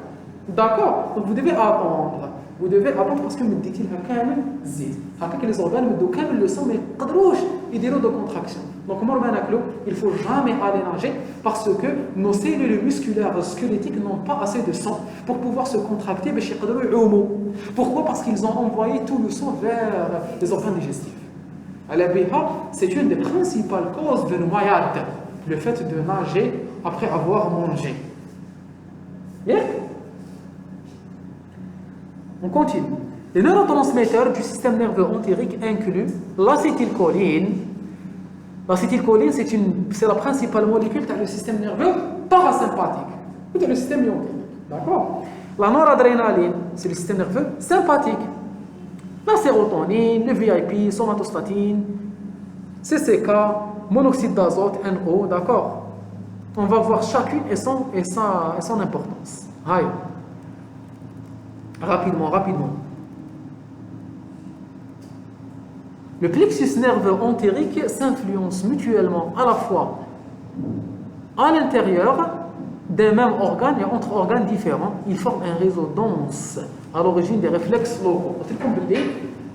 داكور دونك فو ديفي اتوندر vous devez attendre parce que مديتي لها كامل الزيت. هكاك لي زورغان مدو كامل لو سون ما يقدروش يديروا دو كونتراكسيون. دونك مور ما ناكلو il faut jamais aller nager parce que nos cellules musculaires squelettiques n'ont pas assez de sang pour pouvoir se contracter باش يقدروا يعوموا. Pourquoi? Parce qu'ils ont envoyé tout le sang vers les organes digestifs. على بها c'est une des principales causes de noyade, le fait de nager après avoir mangé. Yeah? On continue. Les neurotransmetteurs du système nerveux entérique incluent l'acétylcholine. L'acétylcholine, c'est la principale molécule dans le système nerveux parasympathique ou dans le système myotonique. D'accord? La noradrénaline, c'est le système nerveux sympathique. La sérotonine, le VIP, somatostatine, CCK, monoxyde d'azote, NO. D'accord? On va voir chacune et son importance. Aïe. Rapidement. Le plexus nerveux entérique s'influence mutuellement à la fois à l'intérieur d'un même organe et entre organes différents. Ils forment un réseau dense à l'origine des réflexes locaux.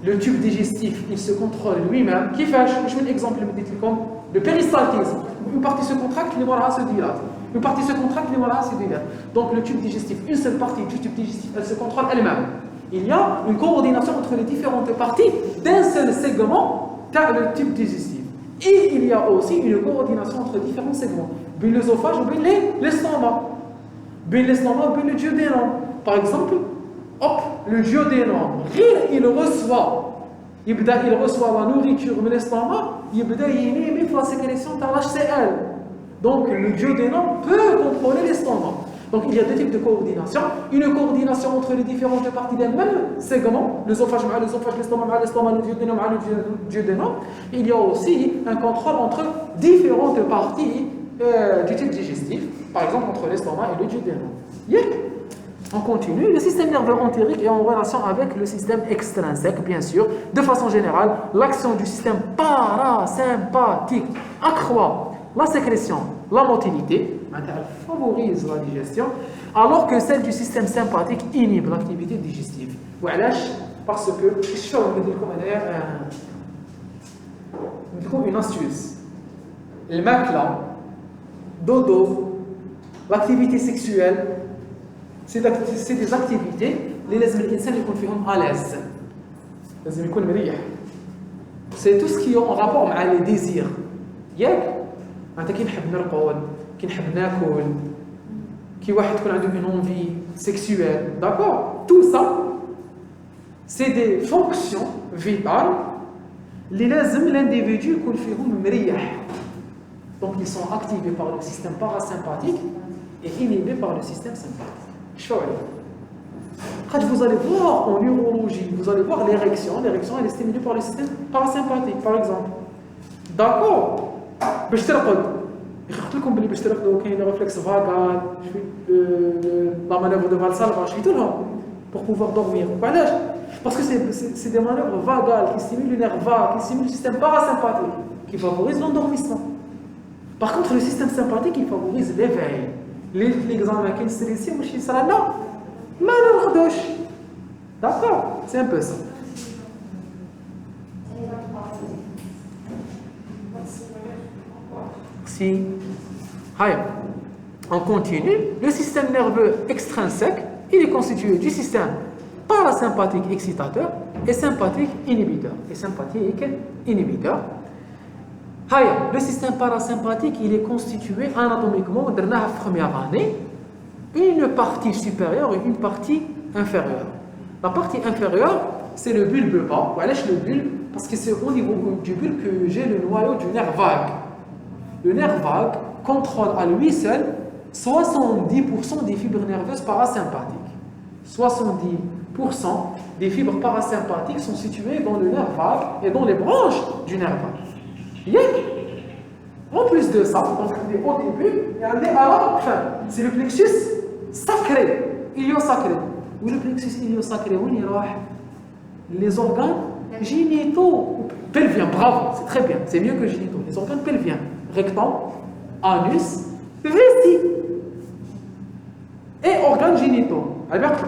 Le tube digestif, il se contrôle lui-même. Qui fait, je mets l'exemple comme le péristaltisme. Une partie se contracte, les moras se dilatent. Une partie se contracte, les moras se dilatent. Donc le tube digestif, une seule partie du tube digestif, elle se contrôle elle-même. Il y a une coordination entre les différentes parties d'un seul segment, car le tube digestif. Et il y a aussi une coordination entre différents segments. Bien l'œsophage ou bien l'estomac. Bien l'estomac ou bien le duodénum. Par exemple, hop, le duodénum, il reçoit la nourriture de l'estomac, il met la sécrétion de l'HCl. Donc le duodénum peut contrôler l'estomac. Donc il y a deux types de coordination. Une coordination entre les différentes parties d'un même segment, l'œsophage, l'estomac, le duodénum. Il y a aussi un contrôle entre différentes parties du type digestif, par exemple entre l'estomac et le duodénum. Yeah. On continue. Le système nerveux entérique est en relation avec le système extrinsèque, bien sûr. De façon générale, l'action du système parasympathique accroît la sécrétion, la motilité, elle favorise la digestion, alors que celle du système sympathique inhibe l'activité digestive. Parce que, je vais vous une astuce. Le macla, dodo, l'activité sexuelle, c'est des activités les l'insan يكون فيهم à l'aise. لازم يكون مريح. C'est tout ce qui est en rapport avec les désirs. ياك انت كي نحب نرقد كي نحب ناكل كي واحد تكون عنده une envie sexuelle, d'accord? Tout ça c'est des fonctions vitales اللي لازم l'individu يكون فيهم مريح. Donc ils sont activés par le système parasympathique et inhibés par le système sympathique. Quand vous allez voir en neurologie, vous allez voir l'érection elle est stimulée par le système parasympathique par exemple. D'accord? باش ترقد يخلط لكم باللي باش ترقدوا كاين ريفلكس فاغال لا مانوفر دو فالسالفا شفتوا لهم pour pouvoir dormir. علاش؟ parce que c'est des manœuvres vagales qui stimulent le nerf vague, qui stimulent le système parasympathique qui favorise l'endormissement. Par contre le système sympathique il favorise l'éveil. L'examen كاين ستريسي واش يصرى لا ما نرقدوش. D'accord? C'est un peu ça. Si. On continue. Le système nerveux extrinsèque, il est constitué du système parasympathique excitateur et sympathique inhibiteur. Le système parasympathique, il est constitué anatomiquement, dans la première année, une partie supérieure et une partie inférieure. La partie inférieure, c'est le bulbe bas. Voilà le bulbe, parce que c'est au niveau du bulbe que j'ai le noyau du nerf vague. Le nerf vague contrôle à lui seul 70% des fibres nerveuses parasympathiques. 70% des fibres parasympathiques sont situées dans le nerf vague et dans les branches du nerf vague. En plus de ça, donc au début, il y a un dé à la fin. C'est le plexus sacré, iliosacré. Où le plexus iliosacré, où il y a les organes génitaux, pelviens, bravo, c'est très bien, c'est mieux que génitaux. Les organes pelviens, rectum, anus, vessie. Et organes génitaux,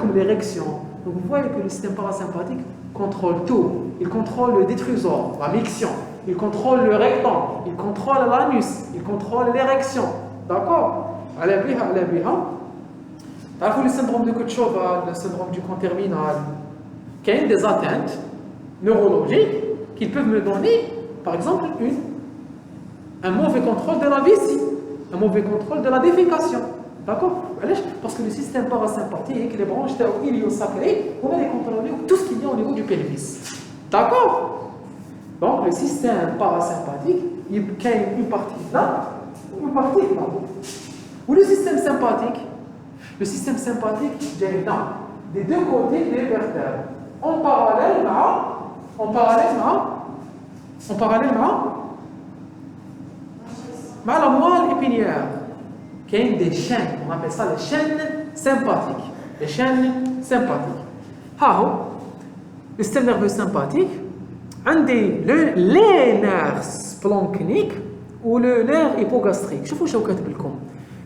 comme l'érection. Donc vous voyez que le système parasympathique contrôle tout. Il contrôle le détrusor, la miction. Il contrôle le rectum, il contrôle l'anus, il contrôle l'érection. D'accord? Allez bien. Vous le syndrome de Kutschoval, le syndrome du con terminal, qui a des atteintes neurologiques qui peuvent me donner, par exemple, un mauvais contrôle de la vessie, un mauvais contrôle de la défécation. D'accord? Parce que le système parasympathique, les branches iliosacrées, on va les contrôler tout ce qu'il y a au niveau du pelvis. D'accord? Donc le système parasympathique, il y a une partie là, une partie là. Ou le système sympathique, j'ai là, des deux côtés des vertèbres, en parallèle la moelle épinière, qui est des chaînes, on appelle ça les chaînes sympathiques. Les chaînes sympathiques. Le système nerveux sympathique, les nerfs splanchniques ou le nerf hypogastrique. شوفوا شو كاتب لكم.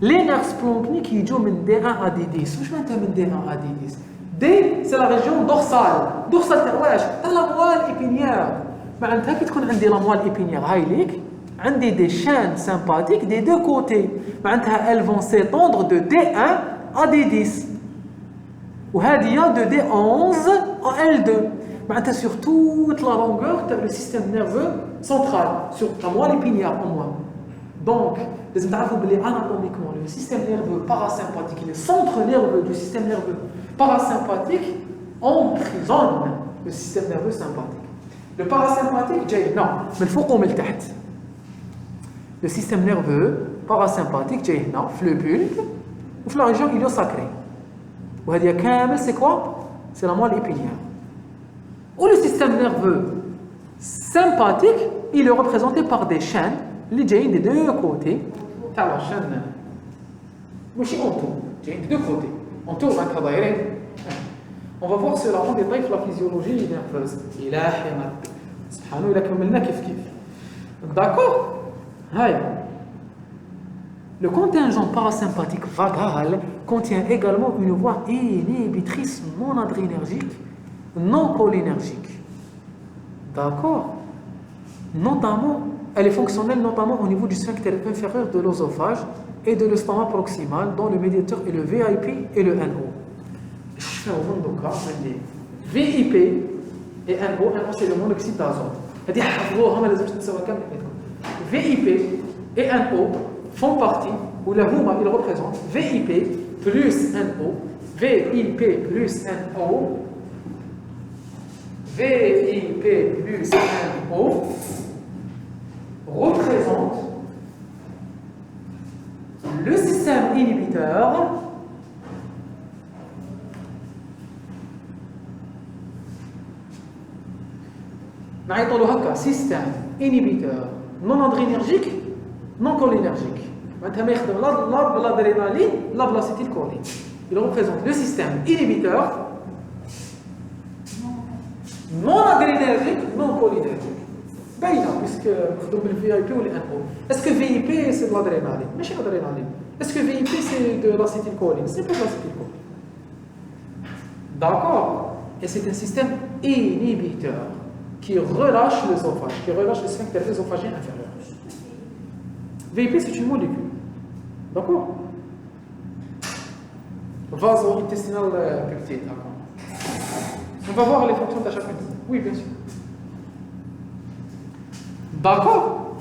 Les nerfs splanchniques يجوا من D1 à D10. واش معناتها من D1 à D10? D c'est la région dorsale. Dorsale تاع واش؟ تاع la moelle épinière. معناتها كي تكون عندي la moelle épinière هاي ليك عندي des chaînes sympathiques des deux côtés. معناتها elles vont s'étendre de D1 à D10. وهذه de D11 à L2. Sur toute la longueur du système nerveux central, sur la moelle épinière au moins. Donc, anatomiquement, le système nerveux parasympathique, le centre nerveux du système nerveux parasympathique emprisonne le système nerveux sympathique. Le parasympathique, non, mais il faut qu'on le tête. Le système nerveux parasympathique, non, le bulbe, ou la région iliosacrée. C'est quoi? C'est la moelle épinière. Ou le système nerveux sympathique, il est représenté par des chaînes, les chaînes des deux côtés. T'as la chaîne, ماشي autour, des deux côtés. Autour d'un cadavre. On va voir cela en détail sur la physiologie nerveuse. إلهي ربي سبحانه إلا كملنا كيف. D'accord? Le contingent parasympathique vagal contient également une voie inhibitrice non adrénergique, non cholinergique. D'accord? Notamment, elle est fonctionnelle notamment au niveau du sphincter inférieur de l'œsophage et de l'estomac proximal, dont le médiateur est le VIP et le NO. VIP et NO, NO c'est le monoxytazone. VIP et NO font partie, ou la HUMA, il représente VIP plus NO, VIP plus NO, VIP plus NO représente le système inhibiteur système inhibiteur non adrénergique, non cholinergique. L'adrénaline, l'acétylcholine. Il représente le système inhibiteur non adrénergique, non cholinergique. Puisque le VIP ou les NO. Est-ce que VIP c'est de l'adrénaline? Mais c'est l'adrénaline. Est-ce que VIP c'est de l'acétylcholine? C'est pas de l'acétylcholine. D'accord? Et c'est un système inhibiteur qui relâche l'œsophage, qui relâche le sphincter œsophagien inférieur. VIP c'est une molécule. D'accord? Vaso-intestinal peptide. On va voir les fonctions de chacune. Oui, bien sûr. D'accord?